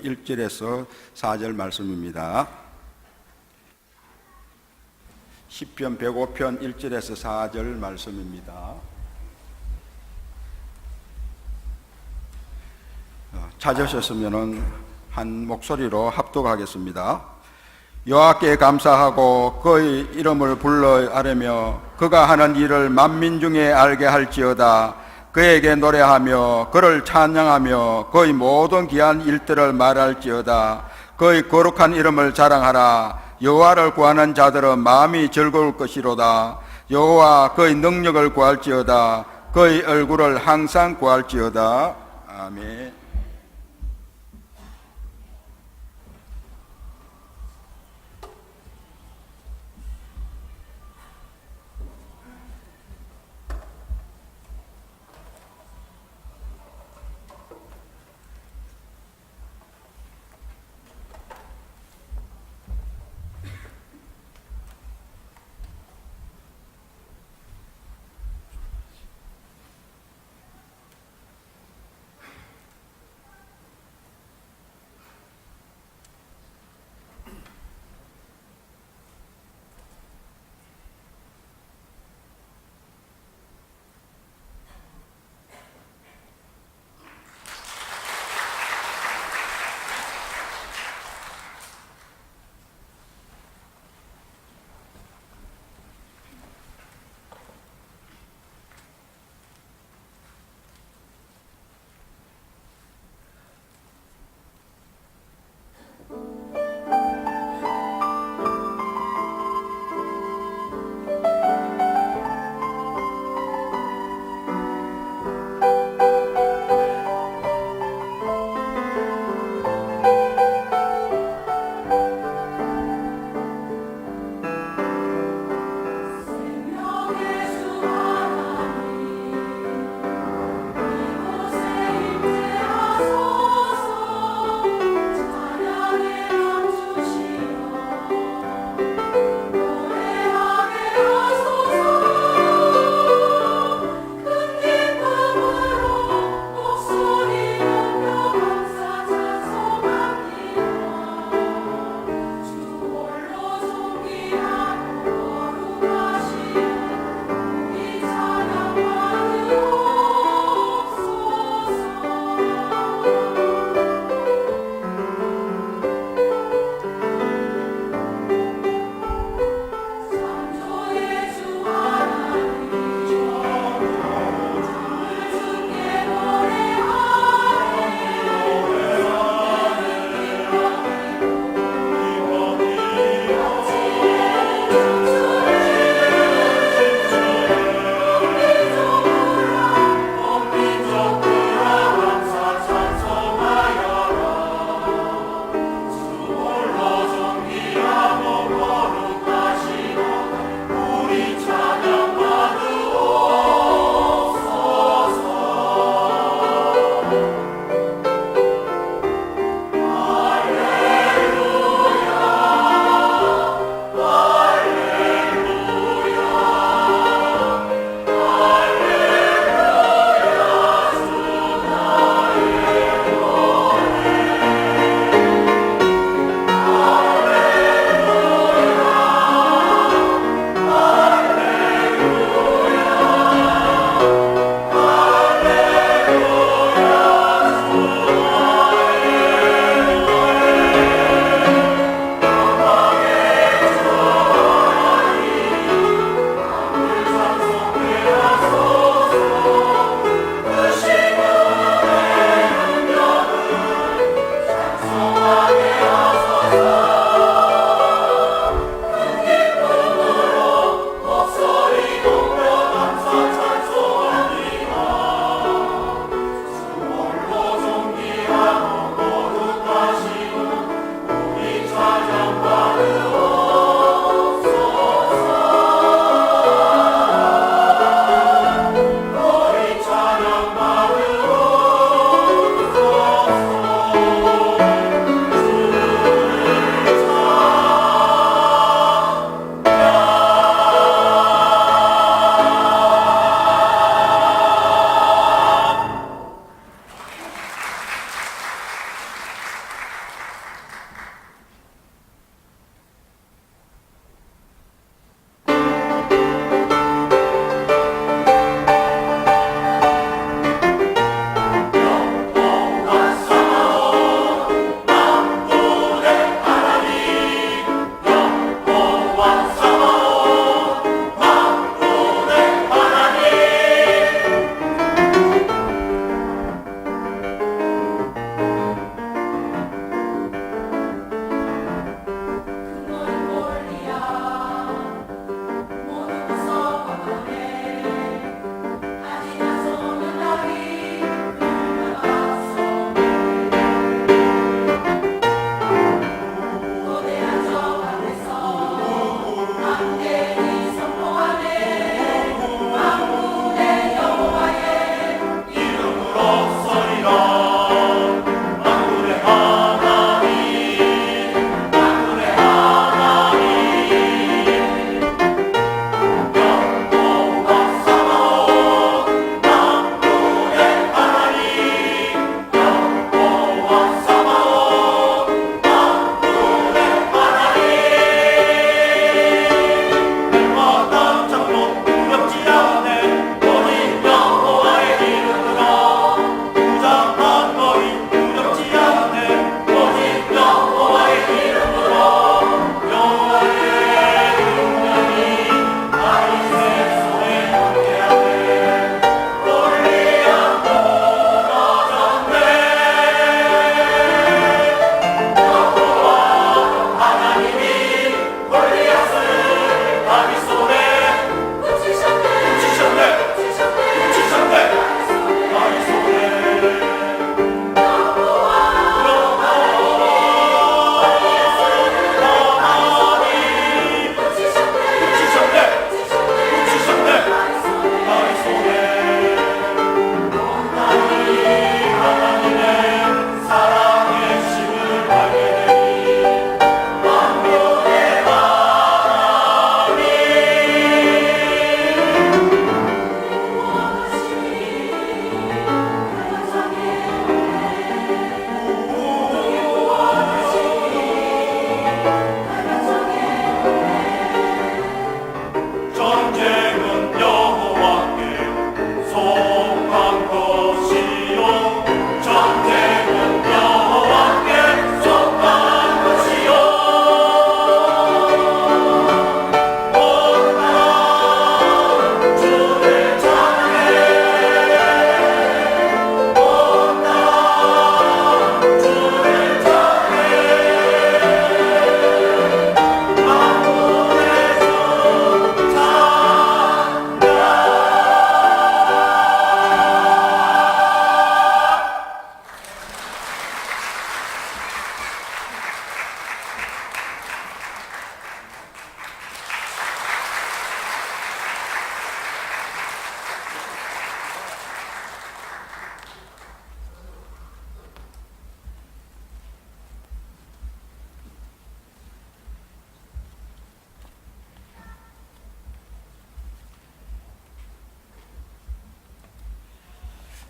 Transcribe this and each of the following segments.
1절에서 4절 말씀입니다. 시편 105편 1절에서 4절 말씀입니다. 찾으셨으면 한 목소리로 합독하겠습니다. 여호와께 감사하고 그의 이름을 불러 아뢰며 그가 하는 일을 만민 중에 알게 할지어다. 그에게 노래하며 그를 찬양하며 그의 모든 귀한 일들을 말할지어다. 그의 거룩한 이름을 자랑하라. 여호와를 구하는 자들은 마음이 즐거울 것이로다. 여호와 그의 능력을 구할지어다. 그의 얼굴을 항상 구할지어다. 아멘.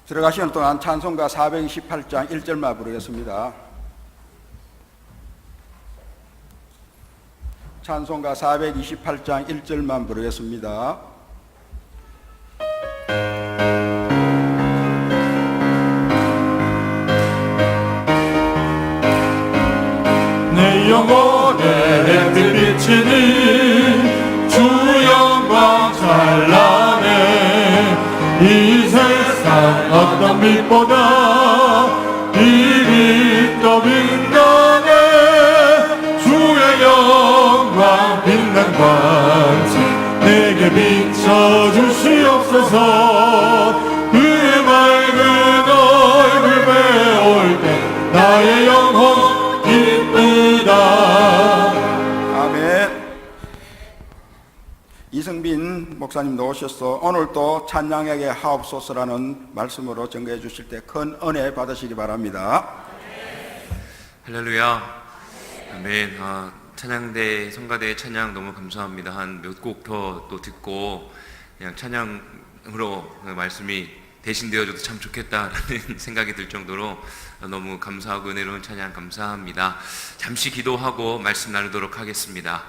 들어가시는 동안 찬송가 428장 1절만 부르겠습니다. 찬송가 428장 1절만 부르겠습니다. 내 영혼에 햇빛 비치는 주 영광 찬란해. 이 세상 어떤 빛보다 이 빛 더 빛나네. 주의 영광 빛난 광채 내게 비춰주시옵소서. 그의 맑은 얼굴 배울 때 나의 영혼 기쁘다. 아멘. 이승빈 목사님 나오셔서 오늘도 찬양에게 하옵소서라는 말씀으로 증거해 주실 때 큰 은혜 받으시기 바랍니다. 할렐루야. 아멘. 찬양대, 성가대 찬양 너무 감사합니다. 한 몇 곡 더 또 듣고 그냥 찬양으로 말씀이 대신되어줘도 참 좋겠다라는 생각이 들 정도로 너무 감사하고 은혜로운 찬양 감사합니다. 잠시 기도하고 말씀 나누도록 하겠습니다.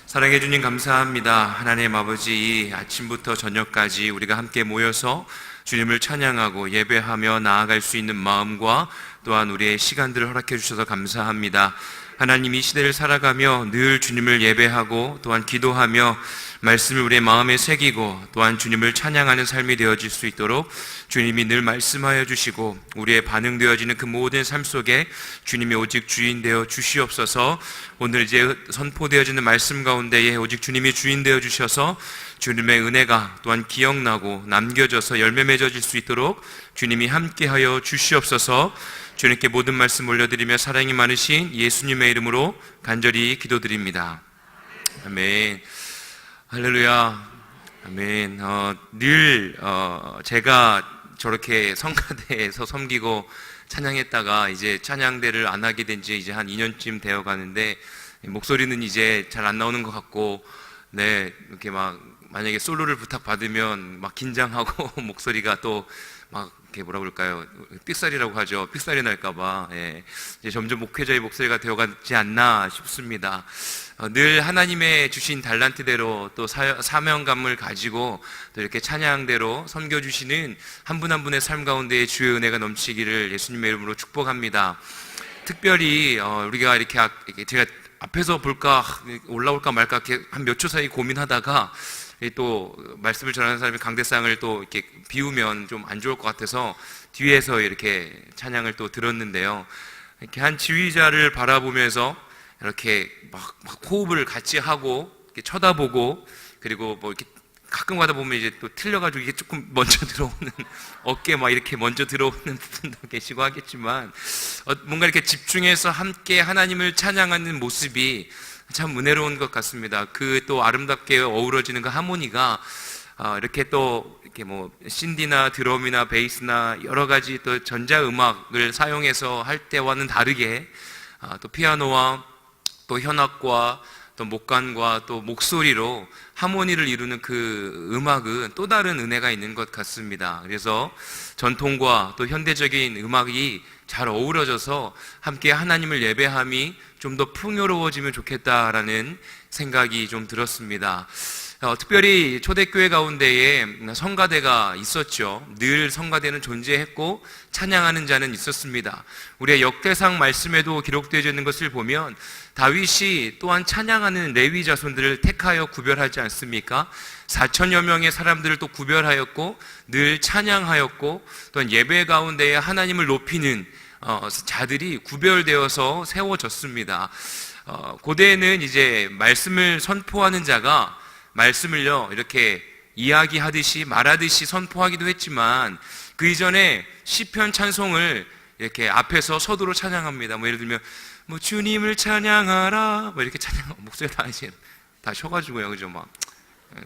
사랑해 주님 감사합니다. 하나님 아버지, 이 아침부터 저녁까지 우리가 함께 모여서 주님을 찬양하고 예배하며 나아갈 수 있는 마음과 또한 우리의 시간들을 허락해 주셔서 감사합니다. 하나님, 이 시대를 살아가며 늘 주님을 예배하고 또한 기도하며 말씀을 우리의 마음에 새기고 또한 주님을 찬양하는 삶이 되어질 수 있도록 주님이 늘 말씀하여 주시고 우리의 반응되어지는 그 모든 삶 속에 주님이 오직 주인 되어 주시옵소서. 오늘 이제 선포되어지는 말씀 가운데에 오직 주님이 주인 되어 주셔서 주님의 은혜가 또한 기억나고 남겨져서 열매 맺어질 수 있도록 주님이 함께하여 주시옵소서. 주님께 모든 말씀 올려드리며 사랑이 많으신 예수님의 이름으로 간절히 기도드립니다. 아멘. 할렐루야. 아멘. 늘 제가 저렇게 성가대에서 섬기고 찬양했다가 이제 찬양대를 안 하게 된 지 이제 한 2년쯤 되어 가는데 목소리는 이제 잘 안 나오는 것 같고, 네, 이렇게 막 만약에 솔로를 부탁받으면 막 긴장하고 목소리가 또 막 이렇게 뭐라 그럴까요? 삑사리라고 하죠. 삑사리 날까봐. 예. 이제 점점 목회자의 목소리가 되어가지 않나 싶습니다. 늘 하나님의 주신 달란트대로 또 사명감을 가지고 또 이렇게 찬양대로 섬겨주시는 한 분 한 분의 삶 가운데 주의 은혜가 넘치기를 예수님의 이름으로 축복합니다. 특별히 우리가 이렇게 제가 앞에서 볼까 올라올까 말까 이렇게 한 몇 초 사이 고민하다가 또 말씀을 전하는 사람이 강대상을 또 이렇게 비우면 좀 안 좋을 것 같아서 뒤에서 이렇게 찬양을 또 들었는데요. 이렇게 한 지휘자를 바라보면서 이렇게 막 호흡을 같이 하고 이렇게 쳐다보고, 그리고 뭐 이렇게 가끔 가다 보면 이제 또 틀려가지고 이게 조금 먼저 들어오는 어깨 막 이렇게 먼저 들어오는 분도 계시고 하겠지만 뭔가 이렇게 집중해서 함께 하나님을 찬양하는 모습이 참 은혜로운 것 같습니다. 그 또 아름답게 어우러지는 그 하모니가 이렇게 또 이렇게 뭐 신디나 드럼이나 베이스나 여러 가지 또 전자 음악을 사용해서 할 때와는 다르게 또 피아노와 또 현악과 또 목관과 또 목소리로 하모니를 이루는 그 음악은 또 다른 은혜가 있는 것 같습니다. 그래서 전통과 또 현대적인 음악이 잘 어우러져서 함께 하나님을 예배함이 좀 더 풍요로워지면 좋겠다라는 생각이 좀 들었습니다. 특별히 초대교회 가운데에 성가대가 있었죠. 늘 성가대는 존재했고 찬양하는 자는 있었습니다. 우리의 역대상 말씀에도 기록되어 있는 것을 보면 다윗이 또한 찬양하는 레위 자손들을 택하여 구별하지 않습니까? 4천여 명의 사람들을 또 구별하였고 늘 찬양하였고 또한 예배 가운데에 하나님을 높이는 자들이 구별되어서 세워졌습니다. 고대에는 이제 말씀을 선포하는 자가 말씀을요 이렇게 이야기하듯이 말하듯이 선포하기도 했지만 그 이전에 시편 찬송을 이렇게 앞에서 서두로 찬양합니다. 뭐 예를 들면 뭐 주님을 찬양하라 뭐 이렇게 찬양 목소리가 다 쉬어가지고요, 그죠? 막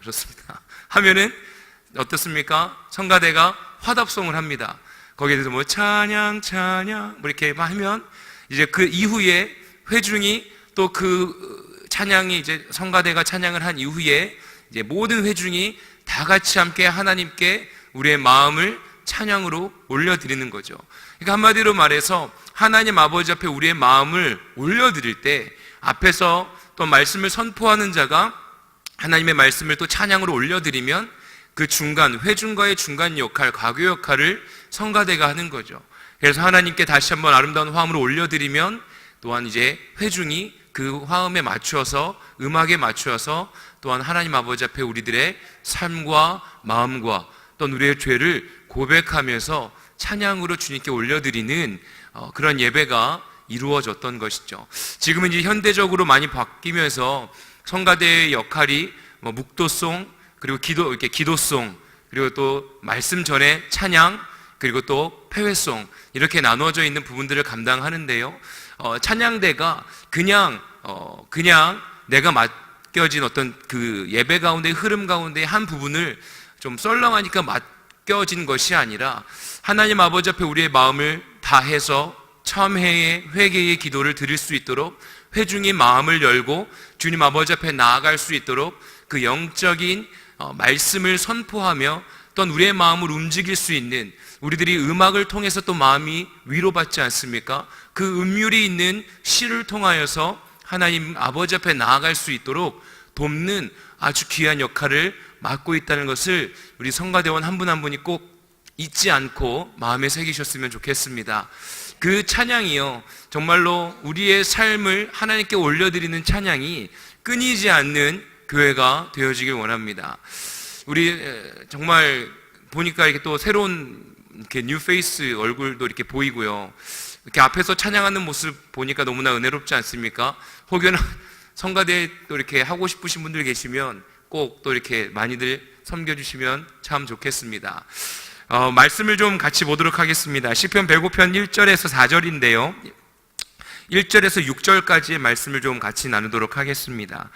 그렇습니다. 하면은 어떻습니까? 성가대가 화답송을 합니다. 거기에 대해서 뭐 찬양 뭐 이렇게 하면 이제 그 이후에 회중이 또 그 찬양이 이제 성가대가 찬양을 한 이후에 이제 모든 회중이 다 같이 함께 하나님께 우리의 마음을 찬양으로 올려드리는 거죠. 그러니까 한마디로 말해서 하나님 아버지 앞에 우리의 마음을 올려드릴 때 앞에서 또 말씀을 선포하는 자가 하나님의 말씀을 또 찬양으로 올려드리면 그 중간, 회중과의 중간 역할, 과교 역할을 성가대가 하는 거죠. 그래서 하나님께 다시 한번 아름다운 화음을 올려드리면 또한 이제 회중이 그 화음에 맞추어서, 음악에 맞추어서 또한 하나님 아버지 앞에 우리들의 삶과 마음과 또 우리의 죄를 고백하면서 찬양으로 주님께 올려드리는 그런 예배가 이루어졌던 것이죠. 지금은 이제 현대적으로 많이 바뀌면서 성가대의 역할이 묵도송, 그리고 이렇게 기도송, 그리고 또 말씀 전에 찬양, 그리고 또 패회송, 이렇게 나누어져 있는 부분들을 감당하는데요. 찬양대가 그냥 내가 맡겨진 어떤 그 예배 가운데 흐름 가운데 한 부분을 좀 썰렁하니까 맡겨진 것이 아니라 하나님 아버지 앞에 우리의 마음을 다해서 참회의 회개의 기도를 드릴 수 있도록 회중이 마음을 열고 주님 아버지 앞에 나아갈 수 있도록 그 영적인 말씀을 선포하며 또한 우리의 마음을 움직일 수 있는, 우리들이 음악을 통해서 또 마음이 위로받지 않습니까? 그 음률이 있는 시를 통하여서 하나님 아버지 앞에 나아갈 수 있도록 돕는 아주 귀한 역할을 맡고 있다는 것을 우리 성가대원 한 분 한 분이 꼭 잊지 않고 마음에 새기셨으면 좋겠습니다. 그 찬양이요, 정말로 우리의 삶을 하나님께 올려드리는 찬양이 끊이지 않는 교회가 되어지길 원합니다. 우리 정말 보니까 이렇게 또 새로운 이렇게 뉴 페이스 얼굴도 이렇게 보이고요. 이렇게 앞에서 찬양하는 모습 보니까 너무나 은혜롭지 않습니까? 혹여나 성가대 또 이렇게 하고 싶으신 분들 계시면 꼭 또 이렇게 많이들 섬겨주시면 참 좋겠습니다. 말씀을 좀 같이 보도록 하겠습니다. 시편 105편 1절에서 4절인데요. 1절에서 6절까지의 말씀을 좀 같이 나누도록 하겠습니다.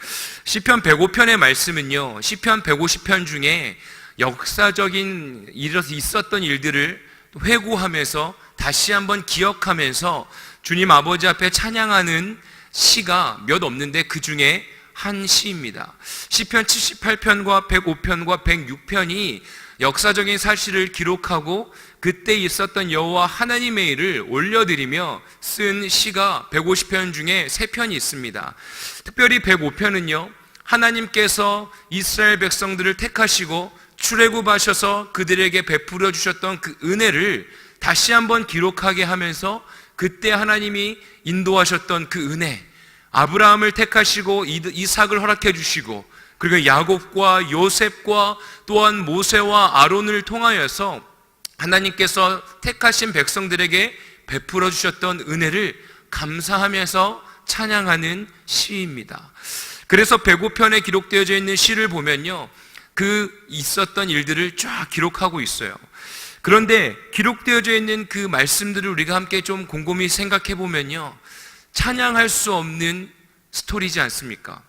시편 105편의 말씀은요, 시편 150편 중에 역사적인 있었던 일들을 회고하면서 다시 한번 기억하면서 주님 아버지 앞에 찬양하는 시가 몇 없는데 그 중에 한 시입니다. 시편 78편과 105편과 106편이 역사적인 사실을 기록하고 그때 있었던 여호와 하나님의 일을 올려드리며 쓴 시가 150편 중에 3편이 있습니다. 특별히 105편은요, 하나님께서 이스라엘 백성들을 택하시고 출애굽하셔서 그들에게 베풀어 주셨던 그 은혜를 다시 한번 기록하게 하면서 그때 하나님이 인도하셨던 그 은혜, 아브라함을 택하시고 이삭을 허락해 주시고 그리고 야곱과 요셉과 또한 모세와 아론을 통하여서 하나님께서 택하신 백성들에게 베풀어 주셨던 은혜를 감사하면서 찬양하는 시입니다. 그래서 105편에 기록되어져 있는 시를 보면요, 그 있었던 일들을 쫙 기록하고 있어요. 그런데 기록되어져 있는 그 말씀들을 우리가 함께 좀 곰곰이 생각해 보면요, 찬양할 수 없는 스토리지 않습니까?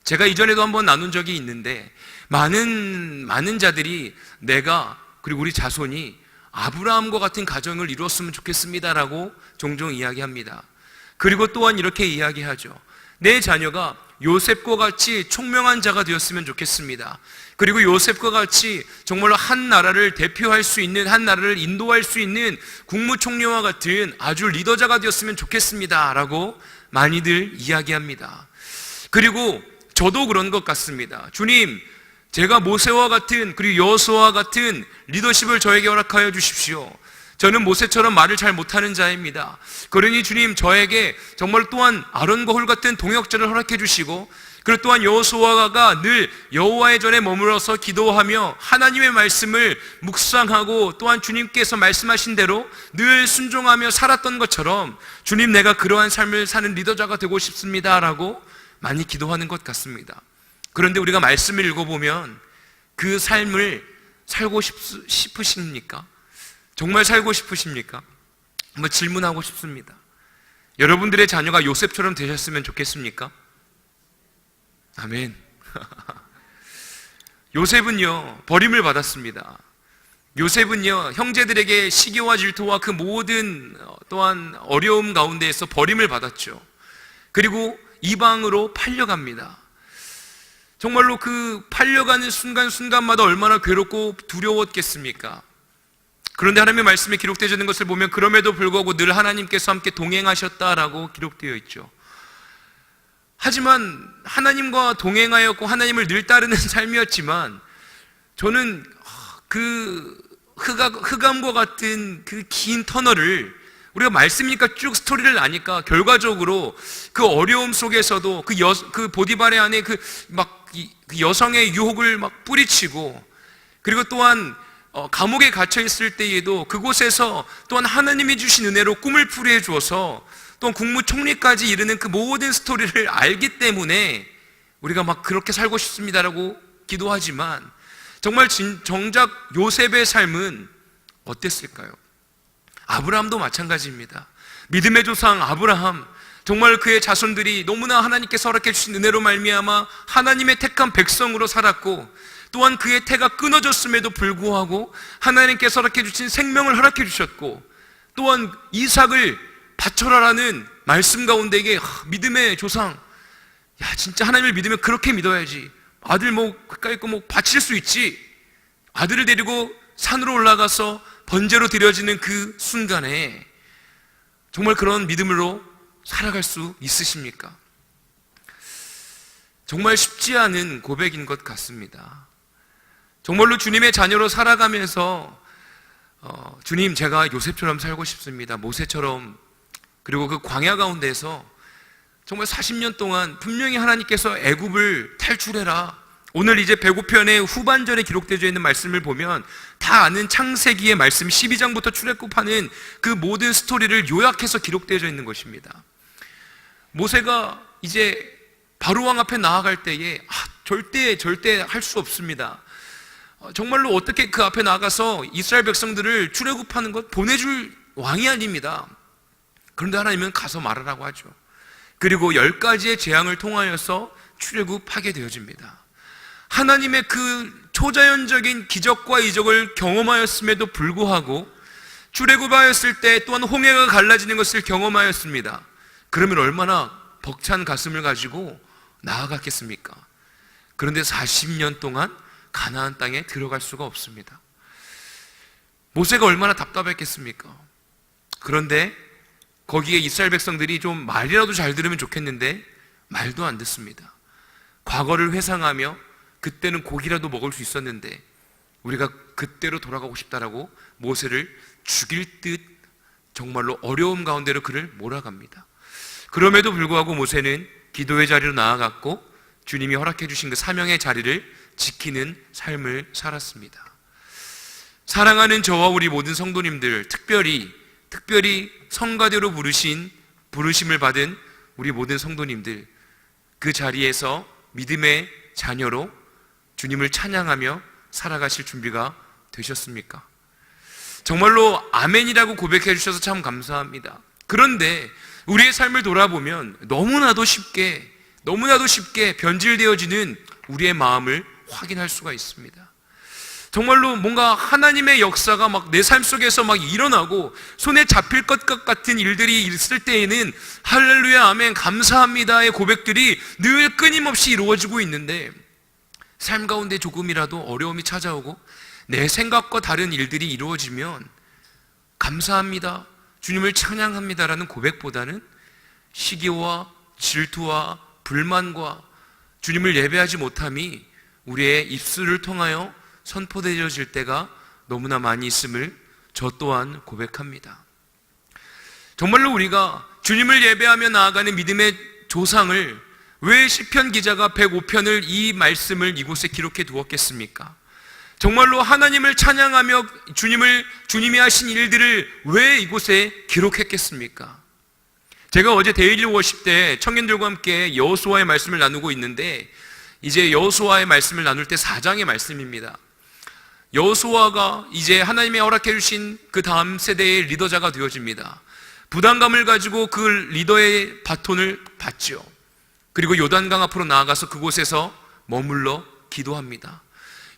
제가 이전에도 한번 나눈 적이 있는데 많은 자들이 내가 그리고 우리 자손이 아브라함과 같은 가정을 이루었으면 좋겠습니다라고 종종 이야기합니다. 그리고 또한 이렇게 이야기하죠. 내 자녀가 요셉과 같이 총명한 자가 되었으면 좋겠습니다. 그리고 요셉과 같이 정말로 한 나라를 대표할 수 있는, 한 나라를 인도할 수 있는 국무총리와 같은 아주 리더자가 되었으면 좋겠습니다 라고 많이들 이야기합니다. 그리고 저도 그런 것 같습니다. 주님, 제가 모세와 같은 그리고 여호수아와 같은 리더십을 저에게 허락하여 주십시오. 저는 모세처럼 말을 잘 못하는 자입니다. 그러니 주님, 저에게 정말 또한 아론과 홀 같은 동역자를 허락해 주시고, 그리고 또한 여호수아가 늘 여호와의 전에 머물러서 기도하며 하나님의 말씀을 묵상하고 또한 주님께서 말씀하신 대로 늘 순종하며 살았던 것처럼 주님, 내가 그러한 삶을 사는 리더자가 되고 싶습니다 라고 많이 기도하는 것 같습니다. 그런데 우리가 말씀을 읽어보면 그 삶을 살고 싶으십니까? 정말 살고 싶으십니까? 한번 질문하고 싶습니다. 여러분들의 자녀가 요셉처럼 되셨으면 좋겠습니까? 아멘. 요셉은요, 버림을 받았습니다. 요셉은요, 형제들에게 시기와 질투와 그 모든 또한 어려움 가운데에서 버림을 받았죠. 그리고 이방으로 팔려갑니다. 정말로 그 팔려가는 순간순간마다 얼마나 괴롭고 두려웠겠습니까? 그런데 하나님의 말씀에 기록되어 있는 것을 보면 그럼에도 불구하고 늘 하나님께서 함께 동행하셨다라고 기록되어 있죠. 하지만 하나님과 동행하였고 하나님을 늘 따르는 삶이었지만 저는 그 흑암과 같은 그 긴 터널을 우리가 말씀이니까 쭉 스토리를 아니까 결과적으로 그 어려움 속에서도 그 보디발의 안에 그 여성의 유혹을 막 뿌리치고, 그리고 또한 감옥에 갇혀 있을 때에도 그곳에서 또한 하나님이 주신 은혜로 꿈을 풀이해 주어서 또한 국무총리까지 이르는 그 모든 스토리를 알기 때문에 우리가 막 그렇게 살고 싶습니다라고 기도하지만, 정말 정작 요셉의 삶은 어땠을까요? 아브라함도 마찬가지입니다. 믿음의 조상 아브라함, 정말 그의 자손들이 너무나 하나님께서 허락해 주신 은혜로 말미암아 하나님의 택한 백성으로 살았고, 또한 그의 태가 끊어졌음에도 불구하고 하나님께서 허락해 주신 생명을 허락해 주셨고, 또한 이삭을 바쳐라라는 말씀 가운데 이게 믿음의 조상, 야 진짜 하나님을 믿으면 그렇게 믿어야지, 아들 가까이 있고 바칠 수 있지, 아들을 데리고 산으로 올라가서 번제로 드려지는 그 순간에 정말 그런 믿음으로 살아갈 수 있으십니까? 정말 쉽지 않은 고백인 것 같습니다. 정말로 주님의 자녀로 살아가면서 주님, 제가 요셉처럼 살고 싶습니다, 모세처럼. 그리고 그 광야 가운데서 정말 40년 동안 분명히 하나님께서 애굽을 탈출해라, 오늘 이제 배고편의 후반절에 기록되어 있는 말씀을 보면 다 아는 창세기의 말씀 12장부터 출애굽하는 그 모든 스토리를 요약해서 기록되어 있는 것입니다. 모세가 이제 바로왕 앞에 나아갈 때에 절대 할 수 없습니다. 정말로 어떻게 그 앞에 나가서 이스라엘 백성들을 출애굽하는 것 보내줄 왕이 아닙니다. 그런데 하나님은 가서 말하라고 하죠. 그리고 10가지의 재앙을 통하여서 출애굽하게 되어집니다. 하나님의 그 초자연적인 기적과 이적을 경험하였음에도 불구하고 출애굽하였을 때 또한 홍해가 갈라지는 것을 경험하였습니다. 그러면 얼마나 벅찬 가슴을 가지고 나아갔겠습니까? 그런데 40년 동안 가나안 땅에 들어갈 수가 없습니다. 모세가 얼마나 답답했겠습니까? 그런데 거기에 이스라엘 백성들이 좀 말이라도 잘 들으면 좋겠는데 말도 안 듣습니다. 과거를 회상하며 그때는 고기라도 먹을 수 있었는데 우리가 그때로 돌아가고 싶다라고 모세를 죽일 듯 정말로 어려움 가운데로 그를 몰아갑니다. 그럼에도 불구하고 모세는 기도의 자리로 나아갔고 주님이 허락해 주신 그 사명의 자리를 지키는 삶을 살았습니다. 사랑하는 저와 우리 모든 성도님들, 특별히 성가대로 부르심을 받은 우리 모든 성도님들, 그 자리에서 믿음의 자녀로 주님을 찬양하며 살아가실 준비가 되셨습니까? 정말로 아멘이라고 고백해 주셔서 참 감사합니다. 그런데 우리의 삶을 돌아보면 너무나도 쉽게 변질되어지는 우리의 마음을 확인할 수가 있습니다. 정말로 뭔가 하나님의 역사가 막 내 삶 속에서 막 일어나고 손에 잡힐 것 같은 일들이 있을 때에는 할렐루야, 아멘, 감사합니다의 고백들이 늘 끊임없이 이루어지고 있는데, 삶 가운데 조금이라도 어려움이 찾아오고 내 생각과 다른 일들이 이루어지면 감사합니다, 주님을 찬양합니다라는 고백보다는 시기와 질투와 불만과 주님을 예배하지 못함이 우리의 입술을 통하여 선포되어질 때가 너무나 많이 있음을 저 또한 고백합니다. 정말로 우리가 주님을 예배하며 나아가는 믿음의 조상을 왜 시편 기자가 105편을 이 말씀을 이곳에 기록해 두었겠습니까? 정말로 하나님을 찬양하며 주님이 하신 일들을 왜 이곳에 기록했겠습니까? 제가 어제 데일리 워십 때 청년들과 함께 여호수아의 말씀을 나누고 있는데, 이제 여호수아의 말씀을 나눌 때 4장의 말씀입니다. 여호수아가 이제 하나님의 허락해 주신 그 다음 세대의 리더자가 되어집니다. 부담감을 가지고 그 리더의 바톤을 받죠. 그리고 요단강 앞으로 나아가서 그곳에서 머물러 기도합니다.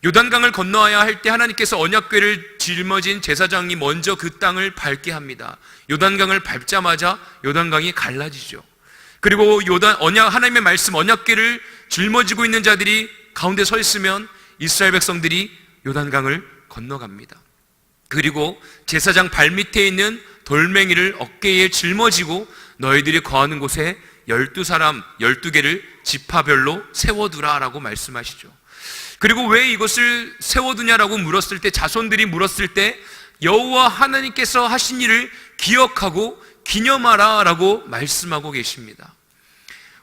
요단강을 건너야 할 때 하나님께서 언약궤를 짊어진 제사장이 먼저 그 땅을 밟게 합니다. 요단강을 밟자마자 요단강이 갈라지죠. 그리고 하나님의 말씀 언약궤를 짊어지고 있는 자들이 가운데 서 있으면 이스라엘 백성들이 요단강을 건너갑니다. 그리고 제사장 발밑에 있는 돌멩이를 어깨에 짊어지고 너희들이 거하는 곳에 12사람 12개를 지파별로 세워두라 라고 말씀하시죠. 그리고 왜 이것을 세워두냐라고 물었을 때, 자손들이 물었을 때 여호와 하나님께서 하신 일을 기억하고 기념하라 라고 말씀하고 계십니다.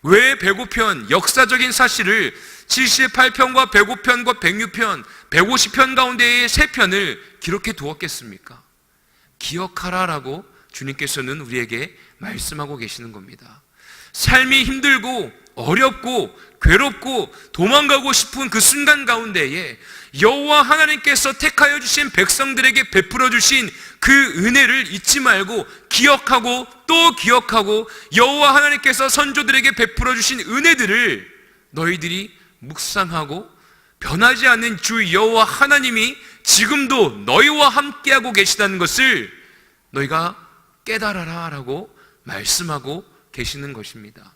왜 105편, 역사적인 사실을 78편과 105편과 106편, 150편 가운데의 3편을 기록해 두었겠습니까? 기억하라 라고 주님께서는 우리에게 말씀하고 계시는 겁니다. 삶이 힘들고 어렵고 괴롭고 도망가고 싶은 그 순간 가운데에 여호와 하나님께서 택하여 주신 백성들에게 베풀어 주신 그 은혜를 잊지 말고 기억하고 또 기억하고 여호와 하나님께서 선조들에게 베풀어 주신 은혜들을 너희들이 묵상하고 변하지 않는 주 여호와 하나님이 지금도 너희와 함께하고 계시다는 것을 너희가 깨달아라 라고 말씀하고 계시는 것입니다.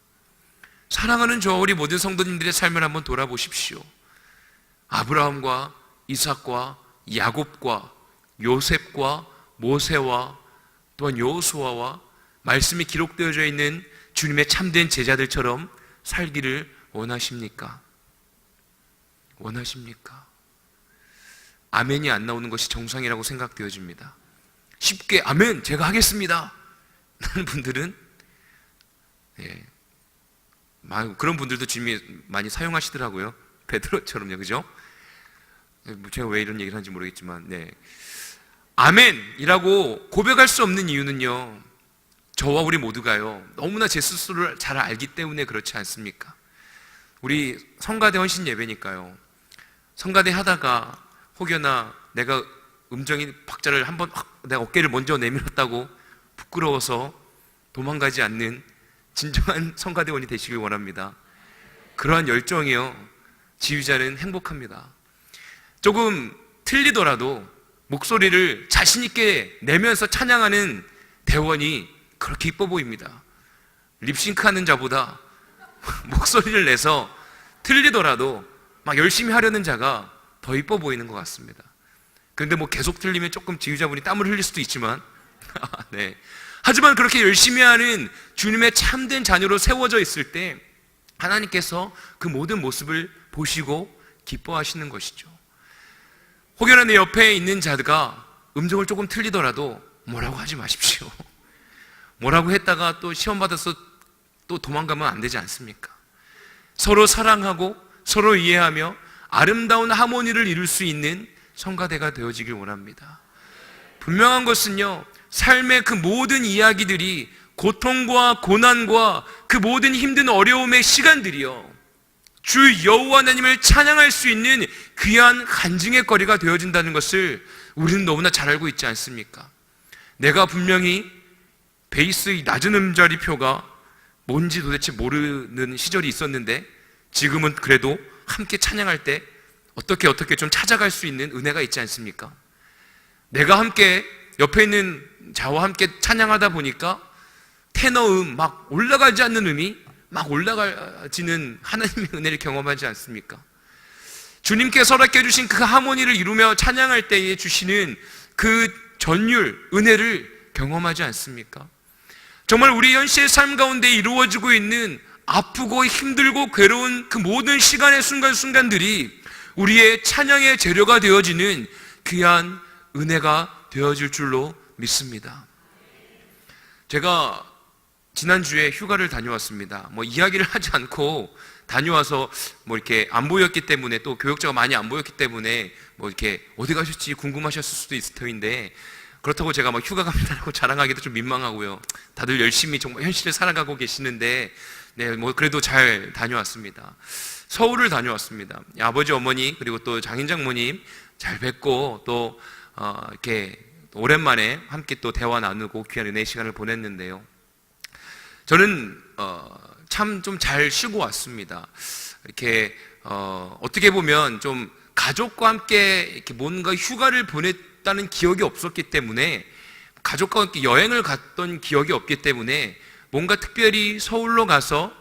사랑하는 저 우리 모든 성도님들의 삶을 한번 돌아보십시오. 아브라함과 이삭과 야곱과 요셉과 모세와 또한 여호수아와 말씀이 기록되어져 있는 주님의 참된 제자들처럼 살기를 원하십니까? 원하십니까? 아멘이 안 나오는 것이 정상이라고 생각되어집니다. 쉽게 아멘 제가 하겠습니다 하는 분들은 그런 분들도 주님이 많이 사용하시더라고요. 베드로처럼요, 그죠? 제가 왜 이런 얘기를 하는지 모르겠지만, 아멘이라고 고백할 수 없는 이유는요, 저와 우리 모두가요, 너무나 제 스스로를 잘 알기 때문에 그렇지 않습니까? 우리 성가대 헌신 예배니까요, 성가대 하다가 혹여나 내가 음정이 박자를 한번 내가 어깨를 먼저 내밀었다고 부끄러워서 도망가지 않는 진정한 성가대원이 되시길 원합니다. 그러한 열정이요, 지휘자는 행복합니다. 조금 틀리더라도 목소리를 자신 있게 내면서 찬양하는 대원이 그렇게 이뻐 보입니다. 립싱크하는 자보다 목소리를 내서 틀리더라도 막 열심히 하려는 자가 더 이뻐 보이는 것 같습니다. 그런데 계속 틀리면 조금 지휘자분이 땀을 흘릴 수도 있지만 하지만 그렇게 열심히 하는 주님의 참된 자녀로 세워져 있을 때 하나님께서 그 모든 모습을 보시고 기뻐하시는 것이죠. 혹여나 내 옆에 있는 자가 음정을 조금 틀리더라도 뭐라고 하지 마십시오. 뭐라고 했다가 또 시험 받아서 또 도망가면 안 되지 않습니까? 서로 사랑하고 서로 이해하며 아름다운 하모니를 이룰 수 있는 성가대가 되어지길 원합니다. 분명한 것은요, 삶의 그 모든 이야기들이 고통과 고난과 그 모든 힘든 어려움의 시간들이요, 주 여호와 하나님을 찬양할 수 있는 귀한 간증의 거리가 되어진다는 것을 우리는 너무나 잘 알고 있지 않습니까? 내가 분명히 베이스 낮은 음자리표가 뭔지 도대체 모르는 시절이 있었는데 지금은 그래도 함께 찬양할 때 어떻게 좀 찾아갈 수 있는 은혜가 있지 않습니까? 내가 함께 옆에 있는 자와 함께 찬양하다 보니까 테너음 막 올라가지 않는 음이 막 올라가지는 하나님의 은혜를 경험하지 않습니까? 주님께서 허락해 주신 그 하모니를 이루며 찬양할 때에 주시는 그 전율, 은혜를 경험하지 않습니까? 정말 우리 현실의 삶 가운데 이루어지고 있는 아프고 힘들고 괴로운 그 모든 시간의 순간순간들이 우리의 찬양의 재료가 되어지는 귀한 은혜가 되어질 줄로 믿습니다. 제가 지난주에 휴가를 다녀왔습니다. 이야기를 하지 않고 다녀와서 이렇게 안 보였기 때문에, 또 교역자가 많이 안 보였기 때문에 이렇게 어디 가셨지 궁금하셨을 수도 있을 터인데, 그렇다고 제가 휴가 갑니다라고 자랑하기도 좀 민망하고요. 다들 열심히 정말 현실을 살아가고 계시는데, 그래도 잘 다녀왔습니다. 서울을 다녀왔습니다. 아버지, 어머니, 그리고 또 장인 장모님 잘 뵙고, 또 이렇게 오랜만에 함께 또 대화 나누고 귀한 은혜의 시간을 보냈는데요. 저는 참 좀 잘 쉬고 왔습니다. 이렇게 어떻게 보면 좀 가족과 함께 이렇게 뭔가 휴가를 보냈다는 기억이 없었기 때문에, 가족과 함께 여행을 갔던 기억이 없기 때문에 뭔가 특별히 서울로 가서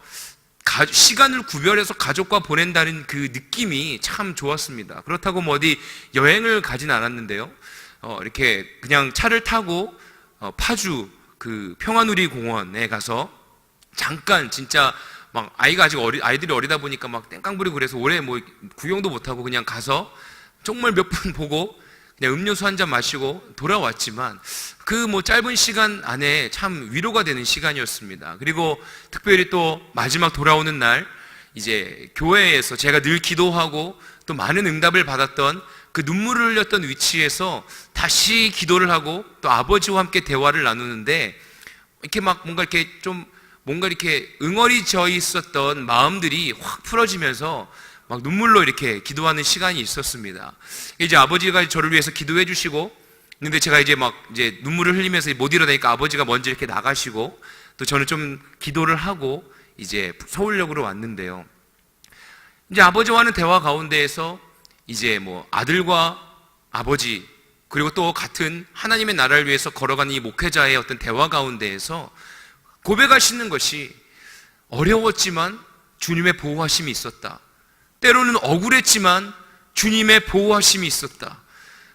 시간을 구별해서 가족과 보낸다는 그 느낌이 참 좋았습니다. 그렇다고 어디 여행을 가진 않았는데요. 이렇게 그냥 차를 타고 파주 그 평화누리 공원에 가서 잠깐 진짜 막 아이가 아직 아이들이 어리다 보니까 막 땡깡 부리고 그래서 오래 뭐 구경도 못 하고 그냥 가서 정말 몇 분 보고 그냥 음료수 한 잔 마시고 돌아왔지만 그 뭐 짧은 시간 안에 참 위로가 되는 시간이었습니다. 그리고 특별히 또 마지막 돌아오는 날 이제 교회에서 제가 늘 기도하고 또 많은 응답을 받았던 그 눈물을 흘렸던 위치에서 다시 기도를 하고 또 아버지와 함께 대화를 나누는데 이렇게 막 뭔가 이렇게 좀 뭔가 이렇게 응어리져 있었던 마음들이 확 풀어지면서 막 눈물로 이렇게 기도하는 시간이 있었습니다. 이제 아버지가 저를 위해서 기도해 주시고, 근데 제가 이제 막 이제 눈물을 흘리면서 못 일어나니까 아버지가 먼저 이렇게 나가시고, 또 저는 좀 기도를 하고 이제 서울역으로 왔는데요. 이제 아버지와는 대화 가운데에서 이제 뭐 아들과 아버지, 그리고 또 같은 하나님의 나라를 위해서 걸어가는 이 목회자의 어떤 대화 가운데에서 고백하시는 것이 어려웠지만 주님의 보호하심이 있었다. 때로는 억울했지만 주님의 보호하심이 있었다.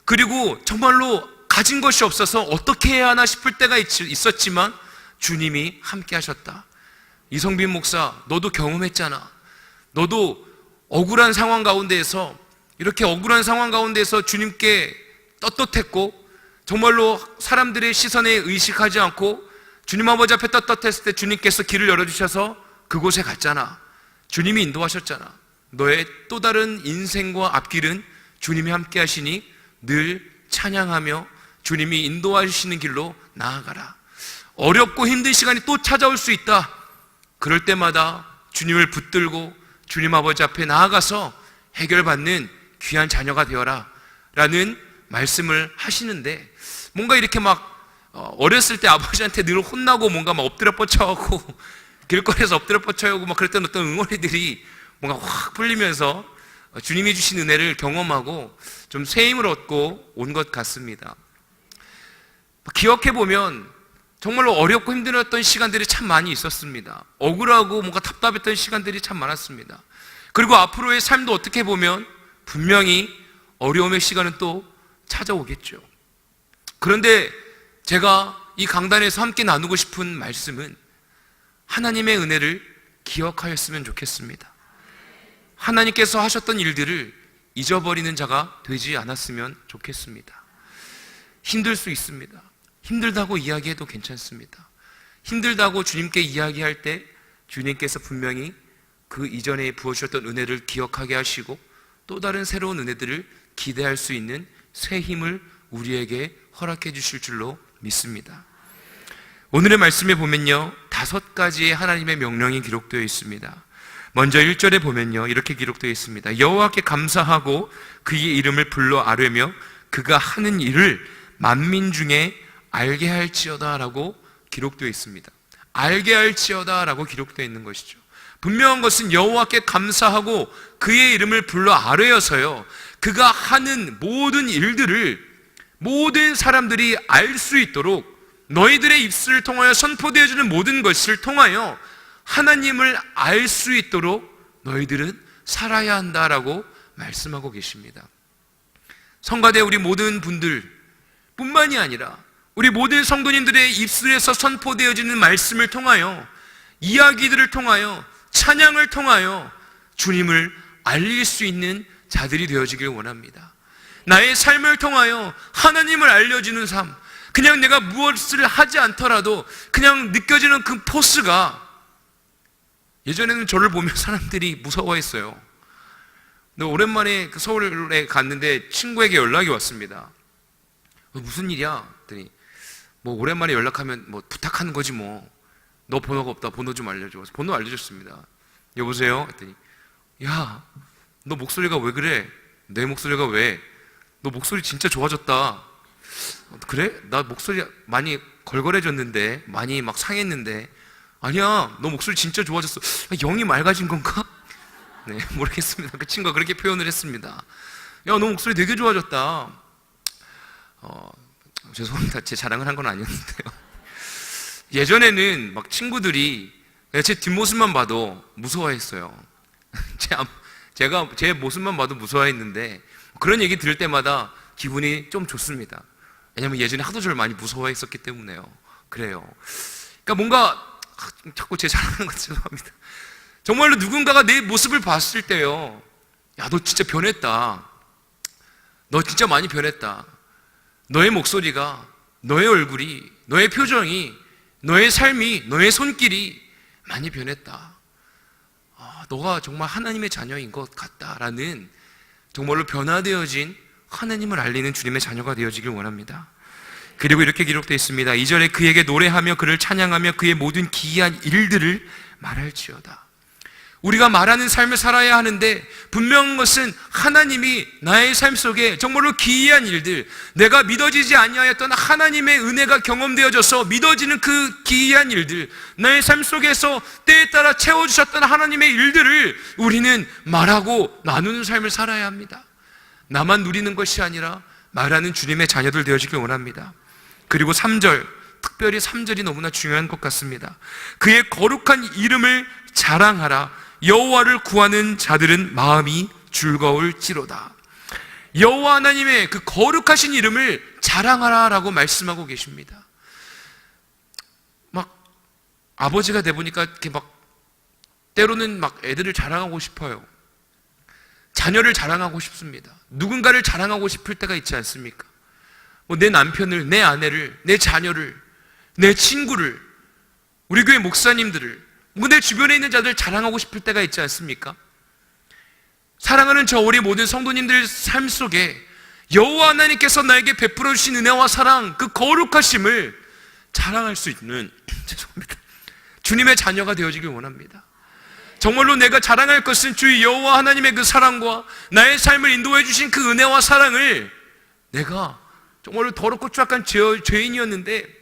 그리고 정말로 가진 것이 없어서 어떻게 해야 하나 싶을 때가 있었지만 주님이 함께 하셨다. 이성빈 목사, 너도 경험했잖아. 너도 억울한 상황 가운데에서 이렇게 억울한 상황 가운데서 주님께 떳떳했고 정말로 사람들의 시선에 의식하지 않고 주님 아버지 앞에 떳떳했을 때 주님께서 길을 열어주셔서 그곳에 갔잖아. 주님이 인도하셨잖아. 너의 또 다른 인생과 앞길은 주님이 함께 하시니 늘 찬양하며 주님이 인도하시는 길로 나아가라. 어렵고 힘든 시간이 또 찾아올 수 있다. 그럴 때마다 주님을 붙들고 주님 아버지 앞에 나아가서 해결받는 귀한 자녀가 되어라 라는 말씀을 하시는데, 뭔가 이렇게 막 어렸을 때 아버지한테 늘 혼나고 뭔가 막 엎드려 뻗쳐하고 길거리에서 엎드려 뻗쳐하고 막 그랬던 어떤 응어리들이 뭔가 확 풀리면서 주님이 주신 은혜를 경험하고 좀 새 힘을 얻고 온 것 같습니다. 기억해보면 정말로 어렵고 힘들었던 시간들이 참 많이 있었습니다. 억울하고 뭔가 답답했던 시간들이 참 많았습니다. 그리고 앞으로의 삶도 어떻게 보면 분명히 어려움의 시간은 또 찾아오겠죠. 그런데 제가 이 강단에서 함께 나누고 싶은 말씀은 하나님의 은혜를 기억하였으면 좋겠습니다. 하나님께서 하셨던 일들을 잊어버리는 자가 되지 않았으면 좋겠습니다. 힘들 수 있습니다. 힘들다고 이야기해도 괜찮습니다. 힘들다고 주님께 이야기할 때 주님께서 분명히 그 이전에 부어주셨던 은혜를 기억하게 하시고 또 다른 새로운 은혜들을 기대할 수 있는 새 힘을 우리에게 허락해 주실 줄로 믿습니다. 오늘의 말씀에 보면요, 5가지의 하나님의 명령이 기록되어 있습니다. 먼저 1절에 보면요, 이렇게 기록되어 있습니다. 여호와께 감사하고 그의 이름을 불러 아뢰며 그가 하는 일을 만민 중에 알게 할지어다 라고 기록되어 있습니다. 알게 할지어다 라고 기록되어 있는 것이죠. 분명한 것은 여호와께 감사하고 그의 이름을 불러 아뢰어서요, 그가 하는 모든 일들을 모든 사람들이 알 수 있도록 너희들의 입술을 통하여 선포되어지는 모든 것을 통하여 하나님을 알 수 있도록 너희들은 살아야 한다라고 말씀하고 계십니다. 성가대 우리 모든 분들 뿐만이 아니라 우리 모든 성도님들의 입술에서 선포되어지는 말씀을 통하여, 이야기들을 통하여, 찬양을 통하여 주님을 알릴 수 있는 자들이 되어지길 원합니다. 나의 삶을 통하여 하나님을 알려주는 삶, 그냥 내가 무엇을 하지 않더라도 그냥 느껴지는 그 포스가, 예전에는 저를 보면 사람들이 무서워했어요. 근데 오랜만에 그 서울에 갔는데 친구에게 연락이 왔습니다. 무슨 일이야? 그랬더니 뭐 오랜만에 연락하면 뭐 부탁하는 거지 뭐. 너 번호가 없다. 번호 좀 알려줘. 번호 알려줬습니다. 여보세요? 그랬더니 야, 너 목소리가 왜 그래? 내 목소리가 왜? 너 목소리 진짜 좋아졌다. 그래? 나 목소리 많이 걸걸해졌는데, 많이 막 상했는데. 아니야, 너 목소리 진짜 좋아졌어. 영이 맑아진 건가? 네, 모르겠습니다. 그 친구가 그렇게 표현을 했습니다. 야, 너 목소리 되게 좋아졌다. 죄송합니다. 제 자랑을 한 건 아니었는데요. 예전에는 막 친구들이 제 뒷모습만 봐도 무서워했어요. 제가 제 모습만 봐도 무서워했는데 그런 얘기 들을 때마다 기분이 좀 좋습니다. 왜냐면 예전에 하도 저를 많이 무서워했었기 때문에요. 그래요. 그러니까 뭔가 자꾸 제 자랑하는 것 죄송합니다. 정말로 누군가가 내 모습을 봤을 때요, 야, 너 진짜 변했다. 너 진짜 많이 변했다. 너의 목소리가, 너의 얼굴이, 너의 표정이, 너의 삶이, 너의 손길이 많이 변했다. 너가 정말 하나님의 자녀인 것 같다라는 정말로 변화되어진 하나님을 알리는 주님의 자녀가 되어지길 원합니다. 그리고 이렇게 기록되어 있습니다. 2절에 그에게 노래하며 그를 찬양하며 그의 모든 기이한 일들을 말할지어다. 우리가 말하는 삶을 살아야 하는데 분명한 것은 하나님이 나의 삶 속에 정말로 기이한 일들, 내가 믿어지지 아니하였던 하나님의 은혜가 경험되어져서 믿어지는 그 기이한 일들, 나의 삶 속에서 때에 따라 채워주셨던 하나님의 일들을 우리는 말하고 나누는 삶을 살아야 합니다. 나만 누리는 것이 아니라 말하는 주님의 자녀들 되어지길 원합니다. 그리고 3절, 특별히 3절이 너무나 중요한 것 같습니다. 그의 거룩한 이름을 자랑하라. 여호와를 구하는 자들은 마음이 즐거울지로다. 여호와 하나님의 그 거룩하신 이름을 자랑하라라고 말씀하고 계십니다. 막 아버지가 돼 보니까 이렇게 막 때로는 막 애들을 자랑하고 싶어요. 자녀를 자랑하고 싶습니다. 누군가를 자랑하고 싶을 때가 있지 않습니까? 내 남편을, 내 아내를, 내 자녀를, 내 친구를, 우리 교회 목사님들을, 내 주변에 있는 자들 자랑하고 싶을 때가 있지 않습니까? 사랑하는 저 우리 모든 성도님들 삶 속에 여호와 하나님께서 나에게 베풀어 주신 은혜와 사랑, 그 거룩하심을 자랑할 수 있는 죄송합니다. 주님의 자녀가 되어지길 원합니다. 정말로 내가 자랑할 것은 주 여호와 하나님의 그 사랑과 나의 삶을 인도해 주신 그 은혜와 사랑을, 내가 정말로 더럽고 추악한 죄인이었는데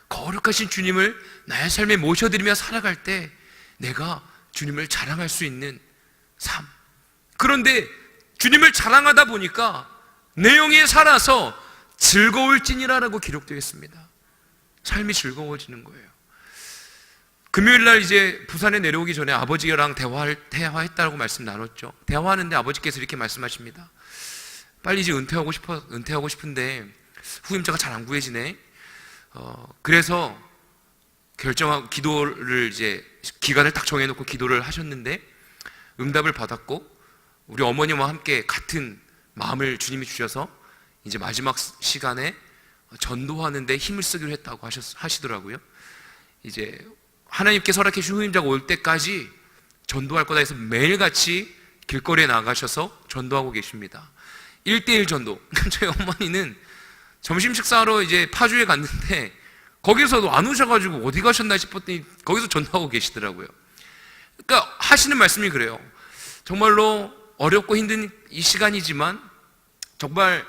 거룩하신 주님을 나의 삶에 모셔드리며 살아갈 때 내가 주님을 자랑할 수 있는 삶. 그런데 주님을 자랑하다 보니까 내용에 살아서 즐거울지니라라고 기록되어 있습니다. 삶이 즐거워지는 거예요. 금요일날 이제 부산에 내려오기 전에 아버지랑 대화했다고 말씀 나눴죠. 대화하는데 아버지께서 이렇게 말씀하십니다. 빨리 이제 은퇴하고 싶은데 후임자가 잘 안 구해지네. 그래서 기도를 이제 기간을 딱 정해놓고 기도를 하셨는데 응답을 받았고 우리 어머니와 함께 같은 마음을 주님이 주셔서 이제 마지막 시간에 전도하는데 힘을 쓰기로 했다고 하시더라고요. 이제 하나님께서 허락해 주신 후임자가 올 때까지 전도할 거다 해서 매일같이 길거리에 나가셔서 전도하고 계십니다. 1:1 전도. 저희 어머니는 점심 식사하러 이제 파주에 갔는데 거기서도 안 오셔가지고 어디 가셨나 싶었더니 거기서 전도하고 계시더라고요. 그러니까 하시는 말씀이 그래요. 정말로 어렵고 힘든 이 시간이지만 정말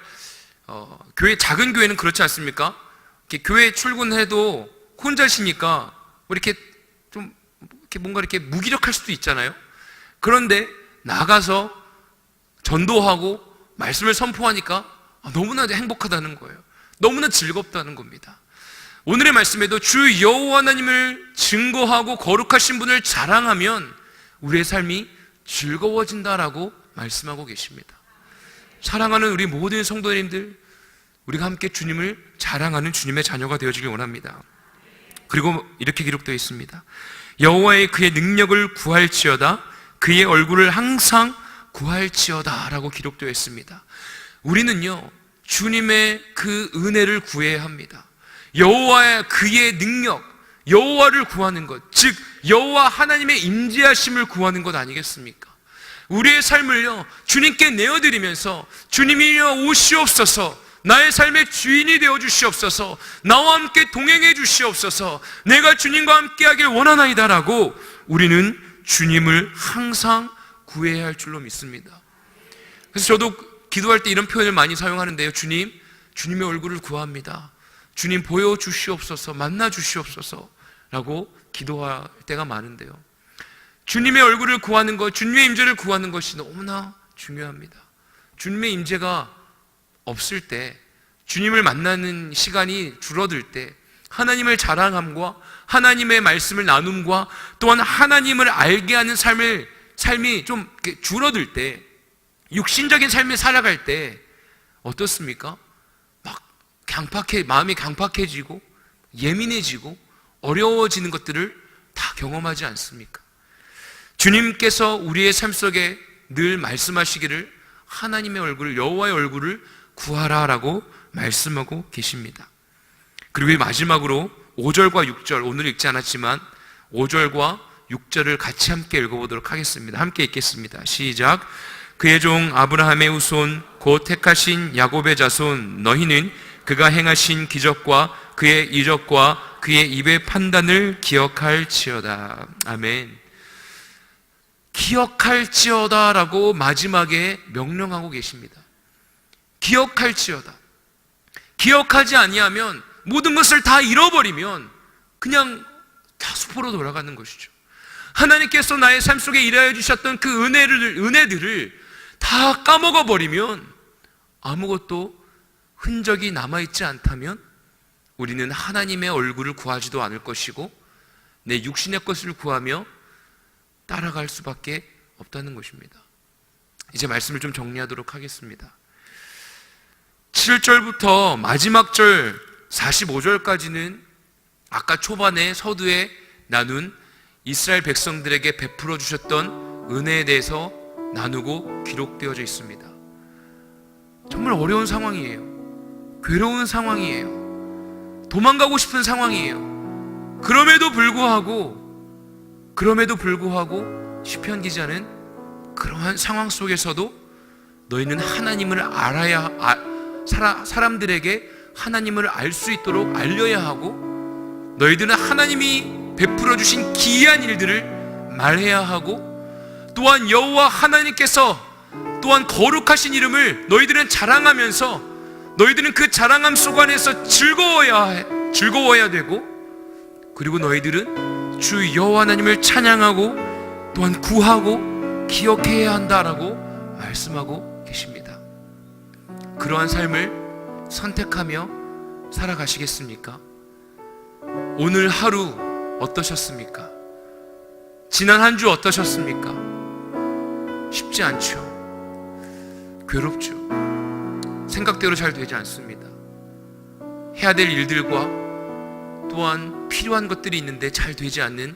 교회, 작은 교회는 그렇지 않습니까? 이렇게 교회 출근해도 혼자시니까 이렇게 좀 이렇게 뭔가 이렇게 무기력할 수도 있잖아요. 그런데 나가서 전도하고 말씀을 선포하니까 너무나 행복하다는 거예요. 너무나 즐겁다는 겁니다. 오늘의 말씀에도 주 여호와 하나님을 증거하고 거룩하신 분을 자랑하면 우리의 삶이 즐거워진다라고 말씀하고 계십니다. 사랑하는 우리 모든 성도님들, 우리가 함께 주님을 자랑하는 주님의 자녀가 되어지길 원합니다. 그리고 이렇게 기록되어 있습니다. 여호와의 그의 능력을 구할지어다, 그의 얼굴을 항상 구할지어다 라고 기록되어 있습니다. 우리는요, 주님의 그 은혜를 구해야 합니다. 여호와의 그의 능력, 여호와를 구하는 것, 즉 여호와 하나님의 임재하심을 구하는 것 아니겠습니까? 우리의 삶을요, 주님께 내어드리면서 주님이여 오시옵소서, 나의 삶의 주인이 되어 주시옵소서, 나와 함께 동행해 주시옵소서, 내가 주님과 함께 하길 원하나이다라고 우리는 주님을 항상 구해야 할 줄로 믿습니다. 그래서 저도 기도할 때 이런 표현을 많이 사용하는데요. 주님의 얼굴을 구합니다. 주님 보여주시옵소서, 만나주시옵소서 라고 기도할 때가 많은데요. 주님의 얼굴을 구하는 것, 주님의 임재를 구하는 것이 너무나 중요합니다. 주님의 임재가 없을 때, 주님을 만나는 시간이 줄어들 때, 하나님을 자랑함과 하나님의 말씀을 나눔과 또한 하나님을 알게 하는 삶이 좀 줄어들 때, 육신적인 삶을 살아갈 때 어떻습니까? 막 마음이 강팍해지고 예민해지고 어려워지는 것들을 다 경험하지 않습니까? 주님께서 우리의 삶 속에 늘 말씀하시기를 하나님의 얼굴을, 여호와의 얼굴을 구하라라고 말씀하고 계십니다. 그리고 마지막으로 5절과 6절, 오늘 읽지 않았지만 5절과 6절을 같이 함께 읽어보도록 하겠습니다. 함께 읽겠습니다. 시작. 그의 종 아브라함의 후손 곧 택하신 야곱의 자손 너희는 그가 행하신 기적과 그의 이적과 그의 입의 판단을 기억할지어다. 아멘. 기억할지어다 라고 마지막에 명령하고 계십니다. 기억할지어다. 기억하지 아니하면, 모든 것을 다 잃어버리면 그냥 다 수포로 돌아가는 것이죠. 하나님께서 나의 삶 속에 일하여 주셨던 그 은혜들을 다 까먹어 버리면, 아무것도 흔적이 남아있지 않다면 우리는 하나님의 얼굴을 구하지도 않을 것이고 내 육신의 것을 구하며 따라갈 수밖에 없다는 것입니다. 이제 말씀을 좀 정리하도록 하겠습니다. 7절부터 마지막 절 45절까지는 아까 초반에 서두에 나눈 이스라엘 백성들에게 베풀어 주셨던 은혜에 대해서 나누고 기록되어져 있습니다. 정말 어려운 상황이에요. 괴로운 상황이에요. 도망가고 싶은 상황이에요. 그럼에도 불구하고 시편 기자는 그러한 상황 속에서도 너희는 하나님을 알아야, 사람들에게 하나님을 알 수 있도록 알려야 하고, 너희들은 하나님이 베풀어 주신 기이한 일들을 말해야 하고, 또한 여호와 하나님께서 또한 거룩하신 이름을 너희들은 자랑하면서 너희들은 그 자랑함 속 안에서 즐거워야 되고, 그리고 너희들은 주 여호와 하나님을 찬양하고 또한 구하고 기억해야 한다라고 말씀하고 계십니다. 그러한 삶을 선택하며 살아가시겠습니까? 오늘 하루 어떠셨습니까? 지난 한 주 어떠셨습니까? 쉽지 않죠. 괴롭죠. 생각대로 잘 되지 않습니다. 해야 될 일들과 또한 필요한 것들이 있는데 잘 되지 않는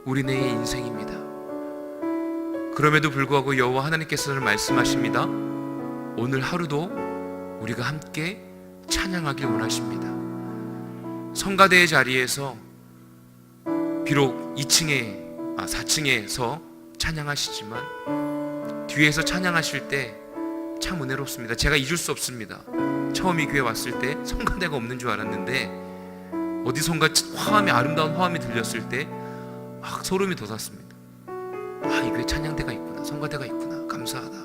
우리네의 인생입니다. 그럼에도 불구하고 여호와 하나님께서는 말씀하십니다. 오늘 하루도 우리가 함께 찬양하길 원하십니다. 성가대의 자리에서 비록 4층에서 찬양하시지만 뒤에서 찬양하실 때 참 은혜롭습니다. 제가 잊을 수 없습니다. 처음 이 교회 왔을 때 성가대가 없는 줄 알았는데 어디선가 아름다운 화음이 들렸을 때 막 소름이 돋았습니다. 이 교회 찬양대가 있구나, 성가대가 있구나, 감사하다.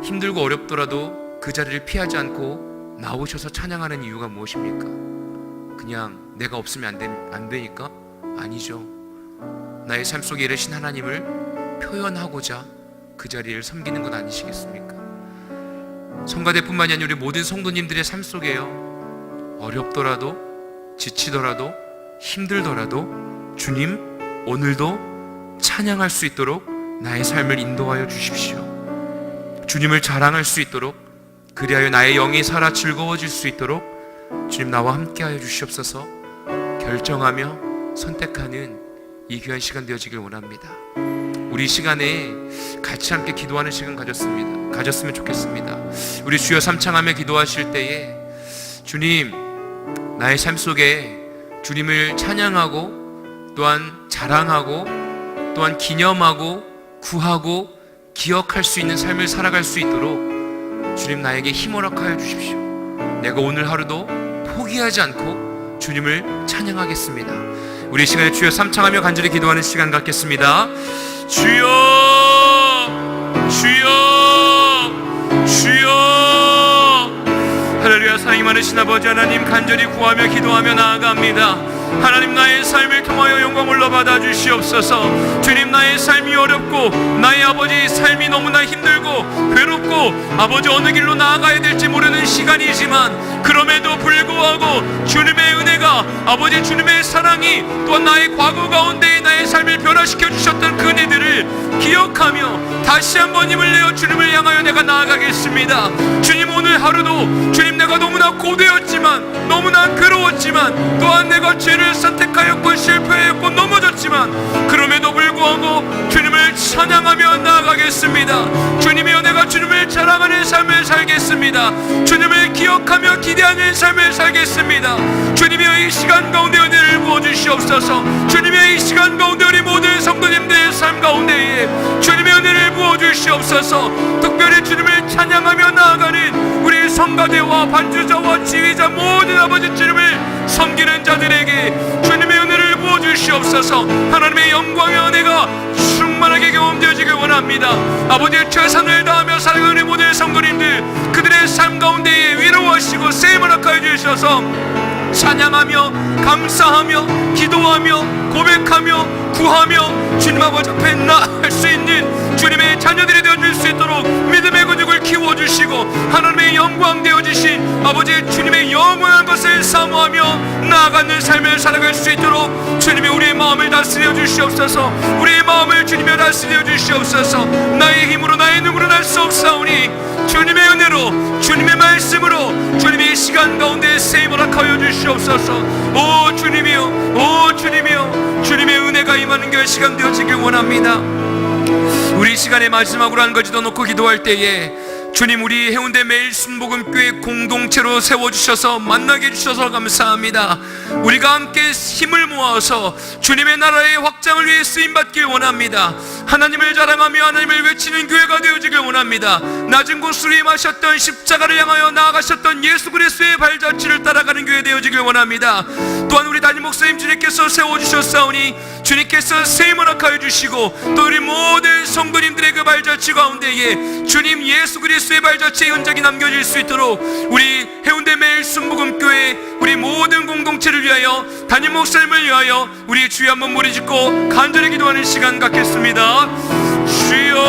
힘들고 어렵더라도 그 자리를 피하지 않고 나오셔서 찬양하는 이유가 무엇입니까? 그냥 내가 없으면 안 되니까? 아니죠. 나의 삶 속에 이르신 하나님을 표현하고자 그 자리를 섬기는 것 아니시겠습니까? 성가대뿐만이 아니라 우리 모든 성도님들의 삶 속에요, 어렵더라도 지치더라도 힘들더라도 주님 오늘도 찬양할 수 있도록 나의 삶을 인도하여 주십시오. 주님을 자랑할 수 있도록, 그리하여 나의 영이 살아 즐거워질 수 있도록 주님 나와 함께하여 주시옵소서. 결정하며 선택하는 이 귀한 시간 되어지길 원합니다. 우리 시간에 같이 함께 기도하는 시간 가졌으면 좋겠습니다. 우리 주여 삼창하며 기도하실 때에 주님, 나의 삶 속에 주님을 찬양하고 또한 자랑하고 또한 기념하고 구하고 기억할 수 있는 삶을 살아갈 수 있도록 주님 나에게 힘 허락하여 주십시오. 내가 오늘 하루도 포기하지 않고 주님을 찬양하겠습니다. 우리 시간에 주여 삼창하며 간절히 기도하는 시간 갖겠습니다. 주여, 주여, 주여. 할렐루야. 사랑이 많으신 아버지 하나님, 간절히 구하며 기도하며 나아갑니다. 하나님, 나의 삶을 통하여 영광을 받아 주시옵소서. 주님, 나의 삶이 어렵고 나의 아버지 삶이 너무나 힘들고 괴롭고 아버지 어느 길로 나아가야 될지 모르는 시간이지만 그럼에도 불구하고 주님의 은혜가, 아버지 주님의 사랑이 또한 나의 과거 가운데에 나의 삶을 변화시켜 주셨던 그 은혜들을 기억하며 다시 한번 힘을 내어 주님을 향하여 내가 나아가겠습니다. 주님, 오늘 하루도 주님, 내가 너무나 고되었지만, 너무나 괴로웠지만, 또한 내가 죄를 선택하였고 실패하였고 넘어졌지만, 그럼에도 불구하고 주님을 찬양하며 나아가겠습니다. 주님이여, 내가 주님을 자랑하는 삶을 살겠습니다. 주님을 기억하며 기대하는 삶을 살겠습니다. 주님이여, 이 시간 가운데 은혜를 부어주시옵소서. 주님이여, 이 시간 가운데 우리 모든 성도님들의 삶 가운데에 주님의 은혜를 부어주시옵소서. 특별히 주님을 찬양하며 나아가는 우리 성가대와 반주자와 지휘자 모든 아버지 주님을 섬기는 자들에게 주님의 은혜를 부어주시옵소서. 하나님의 영광의 은혜가 충만하게 경험되어지길 원합니다. 아버지의 최선을 다하며 살아가는 모든 성도님들, 그들의 삶 가운데에 위로하시고 세임을 허락하여 주셔서 찬양하며 감사하며 기도하며 고백하며 구하며 주님 아버지 앞에 나아갈 수 있는 주님의 자녀들이 되어줄 수 있도록 믿음의 근육을 키워주시고 하나님의 영광 되어주신 아버지 주님의 영원한 것을 사모하며 나아가는 삶을 살아갈 수 있도록 주님이 우리의 마음을 다스려 주시옵소서. 우리의 마음을 주님이 다스려 주시옵소서. 나의 힘으로 나의 눈으로 날 수 없사오니 주님의 은혜로 주님의 말씀으로 주님의 시간 가운데 세임을 허락하여 주시옵소서. 오 주님이여, 오 주님이여, 주님의 은혜가 임하는 그 시간 되어지길 원합니다. 우리 시간의 마지막으로 한 가지 더 놓고 기도할 때에 주님, 우리 해운대 매일 순복음교회 공동체로 세워주셔서 만나게 해주셔서 감사합니다. 우리가 함께 힘을 모아서 주님의 나라의 확장을 위해 쓰임받길 원합니다. 하나님을 자랑하며 하나님을 외치는 교회가 되어지길 원합니다. 낮은 곳으로 임하셨던 십자가를 향하여 나아가셨던 예수 그리스도의 발자취를 따라가는 교회 되어지길 원합니다. 또한 우리 담임 목사님 주님께서 세워주셨사오니 주님께서 세임을 허락하여 주시고 또 우리 모든 성도님들의 그 발자취 가운데에 주님 예수 그리스도의 발자취의 흔적이 남겨질 수 있도록 우리 해운대 매일 순복음교회 우리 모든 공동체를 위하여 담임 목사님을 위하여 우리 주여 한번 머리 짚고 간절히 기도하는 시간 갖겠습니다. 주여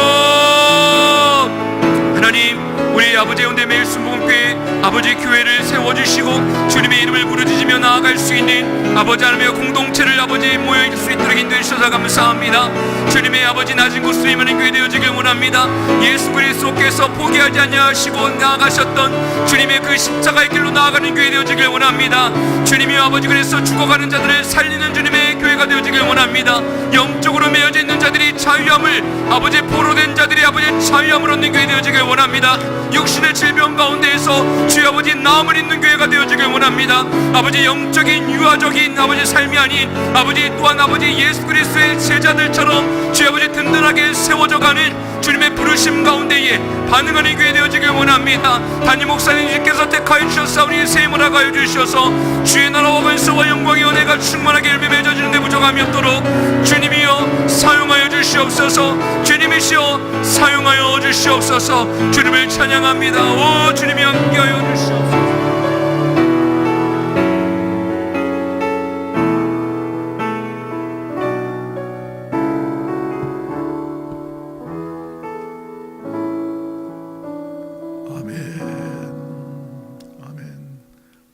하나님, 우리 아버지 해운대 매일 순복음교회 아버지 교회를 세워주시고 주님의 이름을 부르짖으며 나아갈 수 있는 아버지 하나님의 공동체를 아버지 모여있을 수 있도록 인도해 주셔서 감사합니다. 주님의 아버지 낮은 곳으로 임하는 교회 되어지길 원합니다. 예수 그리스도께서 포기하지 않냐하시고 나아가셨던 주님의 그 십자가의 길로 나아가는 교회 되어지길 원합니다. 주님이 아버지 그래서 죽어가는 자들을 살리는 주님의 교회가 되어지길 원합니다. 영적으로 매여져 있는 자들이 자유함을 아버지 포로된 자들이 아버지 자유함을 얻는 교회 되어지길 원합니다. 육신의 질병 가운데에서 주의 아버지 나음을 잇는 교회가 되어지길 원합니다. 아버지 영적인 유아적인 아버지 삶이 아닌 아버지 또한 아버지 예수 그리스도의 제자들처럼 주의 아버지 든든하게 세워져가는 주님의 부르심 가운데에 반응하는 교회 되어지길 원합니다. 담임 목사님께서 택하여 주셨사오니 세임을 하여 주셔서 주의 나라와 권세와 영광의 은혜가 충만하게 열매 맺어지는 데 부족함이 없도록 주님이여 사용하여 주시옵소서. 주님이시여 사용하여 주시옵소서. 주님을 찬양합니다. 오 주님이 함께하여 주시옵소서.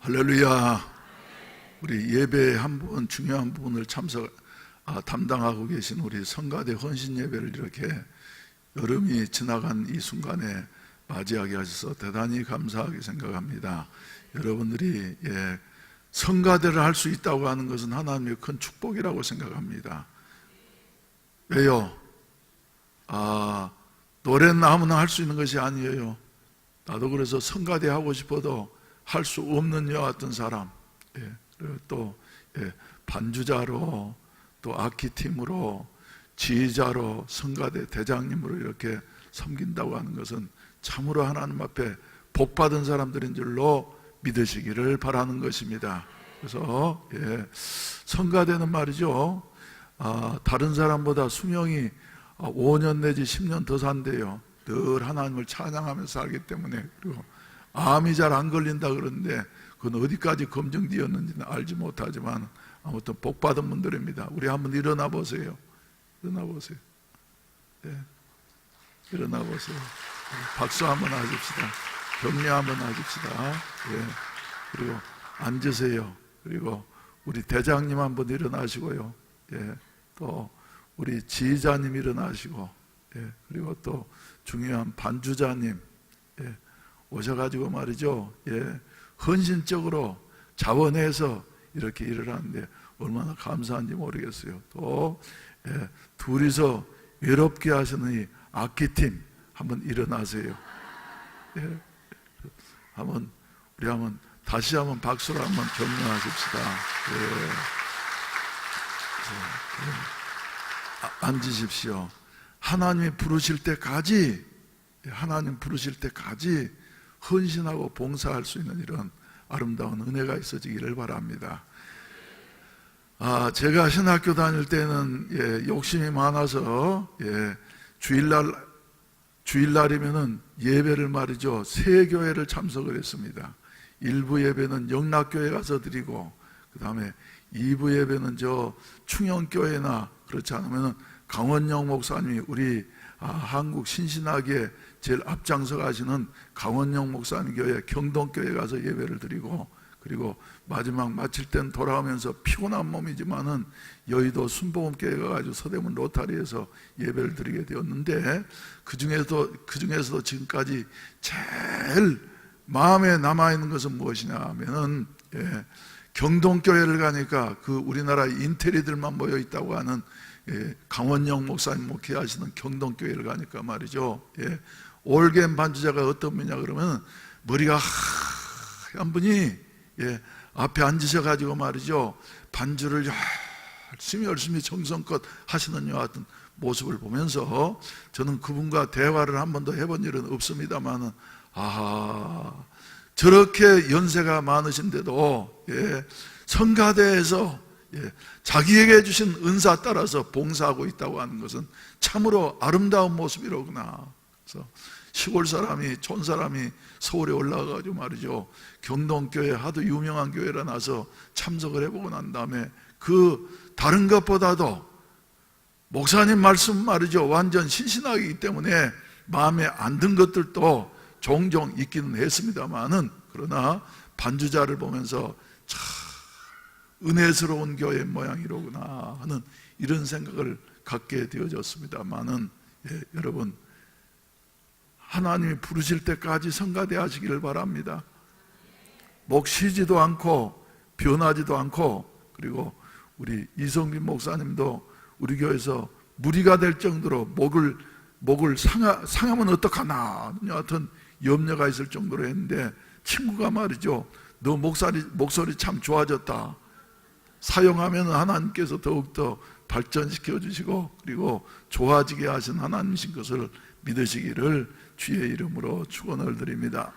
할렐루야. 우리 예배 한 부분 중요한 부분을 담당하고 계신 우리 성가대 헌신 예배를 이렇게 여름이 지나간 이 순간에 맞이하게 하셔서 대단히 감사하게 생각합니다. 여러분들이 성가대를 할 수 있다고 하는 것은 하나님의 큰 축복이라고 생각합니다. 왜요? 노래는 아무나 할 수 있는 것이 아니에요. 나도 그래서 성가대 하고 싶어도 할 수 없는 여와 같은 사람, 그리고 또 반주자로, 또 악기팀으로, 지휘자로, 성가대 대장님으로 이렇게 섬긴다고 하는 것은 참으로 하나님 앞에 복받은 사람들인 줄로 믿으시기를 바라는 것입니다. 그래서 성가대는 말이죠, 다른 사람보다 수명이 5년 내지 10년 더 산대요. 늘 하나님을 찬양하면서 살기 때문에. 그리고 암이 잘 안 걸린다 그러는데 그건 어디까지 검증되었는지는 알지 못하지만 아무튼 복받은 분들입니다. 우리 한번 일어나 보세요. 일어나 보세요. 일어나 보세요. 박수 한번 하십시다. 격려 한번 하십시다. 그리고 앉으세요. 그리고 우리 대장님 한번 일어나시고요. 또 우리 지휘자님 일어나시고, 예, 그리고 또 중요한 반주자님, 예, 오셔가지고 말이죠, 예, 헌신적으로 자원해서 이렇게 일을 하는데 얼마나 감사한지 모르겠어요. 또 예, 둘이서 외롭게 하시는 이 악기팀 한번 일어나세요. 예, 우리 한번 다시 한번 박수로 한번 격려하십시다. 예. 앉으십시오. 하나님이 부르실 때까지, 하나님 부르실 때까지 헌신하고 봉사할 수 있는 이런 아름다운 은혜가 있어지기를 바랍니다. 제가 신학교 다닐 때는 예, 욕심이 많아서 예, 주일날이면은 예배를 말이죠, 세 교회를 참석을 했습니다. 1부 예배는 영락교회 가서 드리고, 그 다음에 2부 예배는 저 충영교회나 그렇지 않으면 강원영 목사님이 우리 한국 신신학에 제일 앞장서 가시는 강원영 목사님 교회 경동교회 가서 예배를 드리고, 그리고 마지막 마칠 땐 돌아오면서 피곤한 몸이지만은 여의도 순복음교회 가가지고 서대문 로타리에서 예배를 드리게 되었는데, 그 중에서도 지금까지 제일 마음에 남아있는 것은 무엇이냐 하면은 예, 경동교회를 가니까 그 우리나라 인테리들만 모여 있다고 하는 예, 강원영 목사님 목회하시는 경동교회를 가니까 말이죠, 예, 올겐 반주자가 어떤 분이냐 그러면 머리가 하얀 분이 예, 앞에 앉으셔가지고 말이죠, 반주를 열심히 정성껏 하시는 요 같은 모습을 보면서 저는 그분과 대화를 한 번도 해본 일은 없습니다만은 저렇게 연세가 많으신데도 예, 성가대에서 예, 자기에게 주신 은사 따라서 봉사하고 있다고 하는 것은 참으로 아름다운 모습이로구나. 그래서 시골 사람이, 촌 사람이 서울에 올라가가지고 말이죠, 경동교회 하도 유명한 교회라 나서 참석을 해보고 난 다음에 그 다른 것보다도 목사님 말씀 말이죠, 완전 신신하기 때문에 마음에 안 든 것들도 종종 있기는 했습니다만은, 그러나 반주자를 보면서 참 은혜스러운 교회 모양이로구나 하는 이런 생각을 갖게 되어졌습니다만은, 예, 여러분 하나님이 부르실 때까지 성가대 하시기를 바랍니다. 목 쉬지도 않고 변하지도 않고, 그리고 우리 이성빈 목사님도 우리 교회에서 무리가 될 정도로 목을 상하면 어떡하나 하여튼 염려가 있을 정도로 했는데, 친구가 말이죠, 너 목소리 참 좋아졌다, 사용하면 하나님께서 더욱더 발전시켜 주시고 그리고 좋아지게 하신 하나님이신 것을 믿으시기를 주의 이름으로 축원을 드립니다.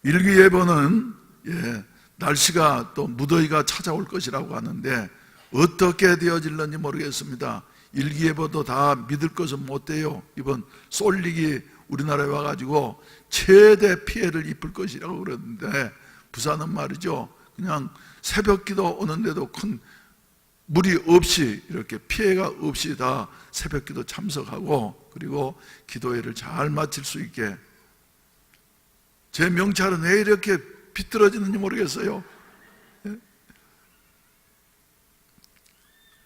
일기예보는 예, 날씨가 또 무더위가 찾아올 것이라고 하는데 어떻게 되어질는지 모르겠습니다. 일기예보도 다 믿을 것은 못 돼요. 이번 쏠릭이 우리나라에 와가지고 최대 피해를 입을 것이라고 그러는데, 부산은 말이죠, 그냥 새벽기도 오는데도 큰 무리 없이 이렇게 피해가 없이 다 새벽기도 참석하고, 그리고 기도회를 잘 마칠 수 있게. 제 명찰은 왜 이렇게 비뚤어지는지 모르겠어요. 예?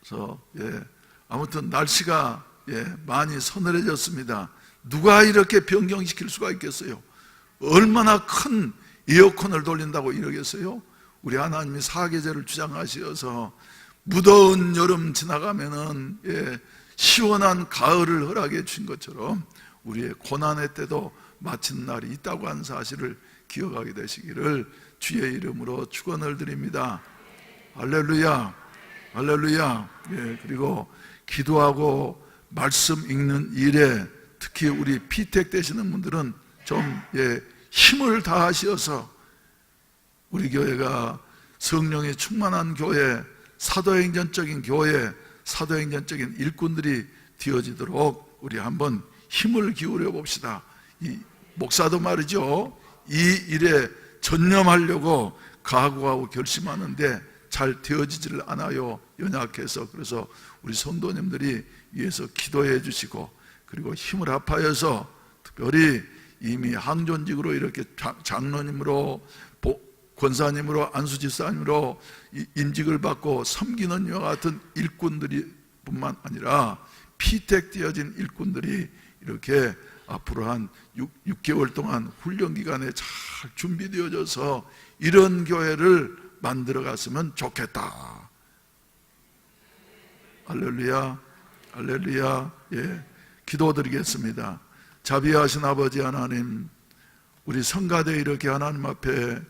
그래서 예, 아무튼 날씨가 예, 많이 서늘해졌습니다. 누가 이렇게 변경시킬 수가 있겠어요? 얼마나 큰 에어컨을 돌린다고 이러겠어요? 우리 하나님이 사계절을 주장하셔서 무더운 여름 지나가면은 예, 시원한 가을을 허락해 주신 것처럼 우리의 고난의 때도 마친 날이 있다고 하는 사실을 기억하게 되시기를 주의 이름으로 축원을 드립니다. 할렐루야, 할렐루야. 예, 그리고 기도하고 말씀 읽는 일에 특히 우리 피택 되시는 분들은 좀 예, 힘을 다하셔서 우리 교회가 성령이 충만한 교회, 사도행전적인 교회, 사도행전적인 일꾼들이 되어지도록 우리 한번 힘을 기울여 봅시다. 이 목사도 말이죠, 이 일에 전념하려고 각오하고 결심하는데 잘 되어지지를 않아요. 연약해서. 그래서 우리 성도님들이 위해서 기도해 주시고, 그리고 힘을 합하여서 특별히 이미 항존직으로 이렇게 장로님으로 권사님으로 안수집사님으로 임직을 받고 섬기는 이와 같은 일꾼들이 뿐만 아니라 피택되어진 일꾼들이 이렇게 앞으로 한 6개월 동안 훈련 기간에 잘 준비되어져서 이런 교회를 만들어 갔으면 좋겠다. 할렐루야, 할렐루야. 예, 기도드리겠습니다. 자비하신 아버지 하나님, 우리 성가대 이렇게 하나님 앞에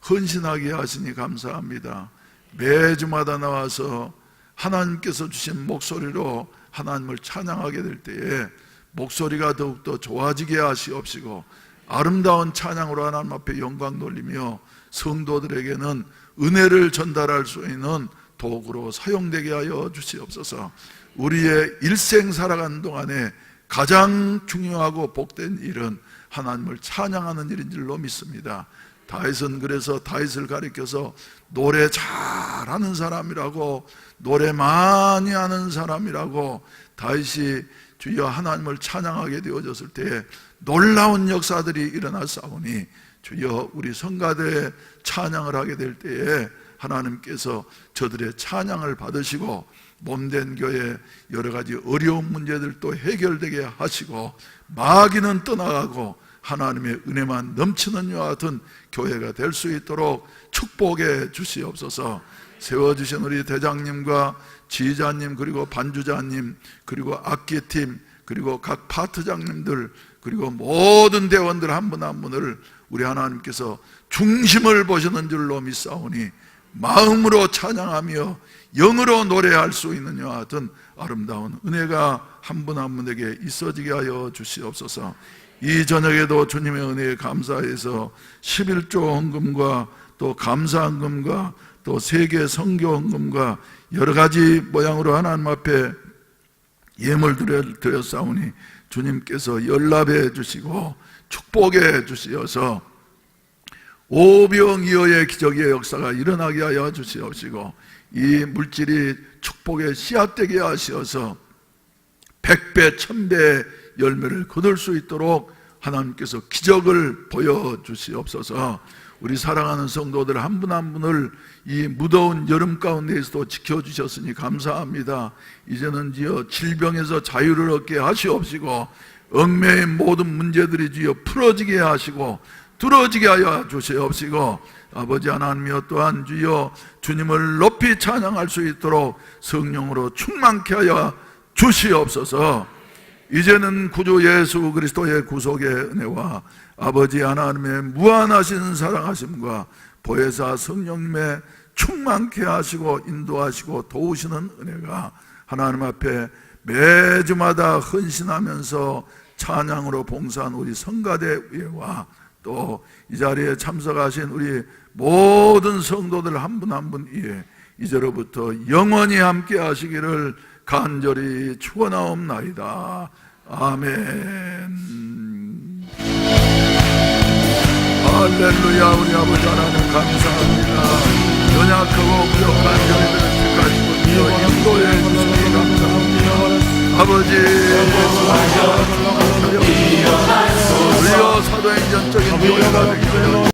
헌신하게 하시니 감사합니다. 매주마다 나와서 하나님께서 주신 목소리로 하나님을 찬양하게 될 때에 목소리가 더욱더 좋아지게 하시옵시고 아름다운 찬양으로 하나님 앞에 영광 돌리며 성도들에게는 은혜를 전달할 수 있는 도구로 사용되게 하여 주시옵소서. 우리의 일생 살아가는 동안에 가장 중요하고 복된 일은 하나님을 찬양하는 일인 줄로 믿습니다. 다윗은 그래서 다윗을 가리켜서 노래 잘하는 사람이라고, 노래 많이 하는 사람이라고, 다윗이 주여 하나님을 찬양하게 되어졌을 때 놀라운 역사들이 일어났사오니 주여 우리 성가대에 찬양을 하게 될 때에 하나님께서 저들의 찬양을 받으시고 몸된 교회 여러 가지 어려운 문제들도 해결되게 하시고 마귀는 떠나가고 하나님의 은혜만 넘치는 이와 같은 교회가 될 수 있도록 축복해 주시옵소서. 세워주신 우리 대장님과 지휘자님, 그리고 반주자님, 그리고 악기팀, 그리고 각 파트장님들, 그리고 모든 대원들 한 분 한 분을 우리 하나님께서 중심을 보시는 줄로 믿사오니 마음으로 찬양하며 영으로 노래할 수 있는 이와 같은 아름다운 은혜가 한 분 한 분에게 있어지게 하여 주시옵소서. 이 저녁에도 주님의 은혜에 감사해서 11조 헌금과 또 감사헌금과 또 세계 선교 헌금과 여러 가지 모양으로 하나님 앞에 예물 드렸사오니 주님께서 연락해 주시고 축복해 주시어서 오병이어의 기적의 역사가 일어나게 하여 주시옵시고 이 물질이 축복의 씨앗되게 하시어서 100배 1000배의 열매를 거둘 수 있도록 하나님께서 기적을 보여주시옵소서. 우리 사랑하는 성도들 한 분 한 분을 이 무더운 여름 가운데에서도 지켜주셨으니 감사합니다. 이제는 주여 질병에서 자유를 얻게 하시옵시고 얽매의 모든 문제들이 주여 풀어지게 하시고 뚫어지게 하여 주시옵시고 아버지 하나님이여 또한 주여 주님을 높이 찬양할 수 있도록 성령으로 충만케 하여 주시옵소서. 이제는 구주 예수 그리스도의 구속의 은혜와 아버지 하나님의 무한하신 사랑하심과 보혜사 성령님의 충만케 하시고 인도하시고 도우시는 은혜가 하나님 앞에 매주마다 헌신하면서 찬양으로 봉사한 우리 성가대 위에와 또 이 자리에 참석하신 우리 모든 성도들 한 분 한 분 위에 이제로부터 영원히 함께 하시기를 간절히 축원하옵나이다. 아멘. 할렐루야. 우리 아버지 하나님 감사합니다. 연약하고 부족한 저희들을 택하시고 주여 인도해 주시니 감사합니다. 아버지 우리여 사도행전적인 교회가 되게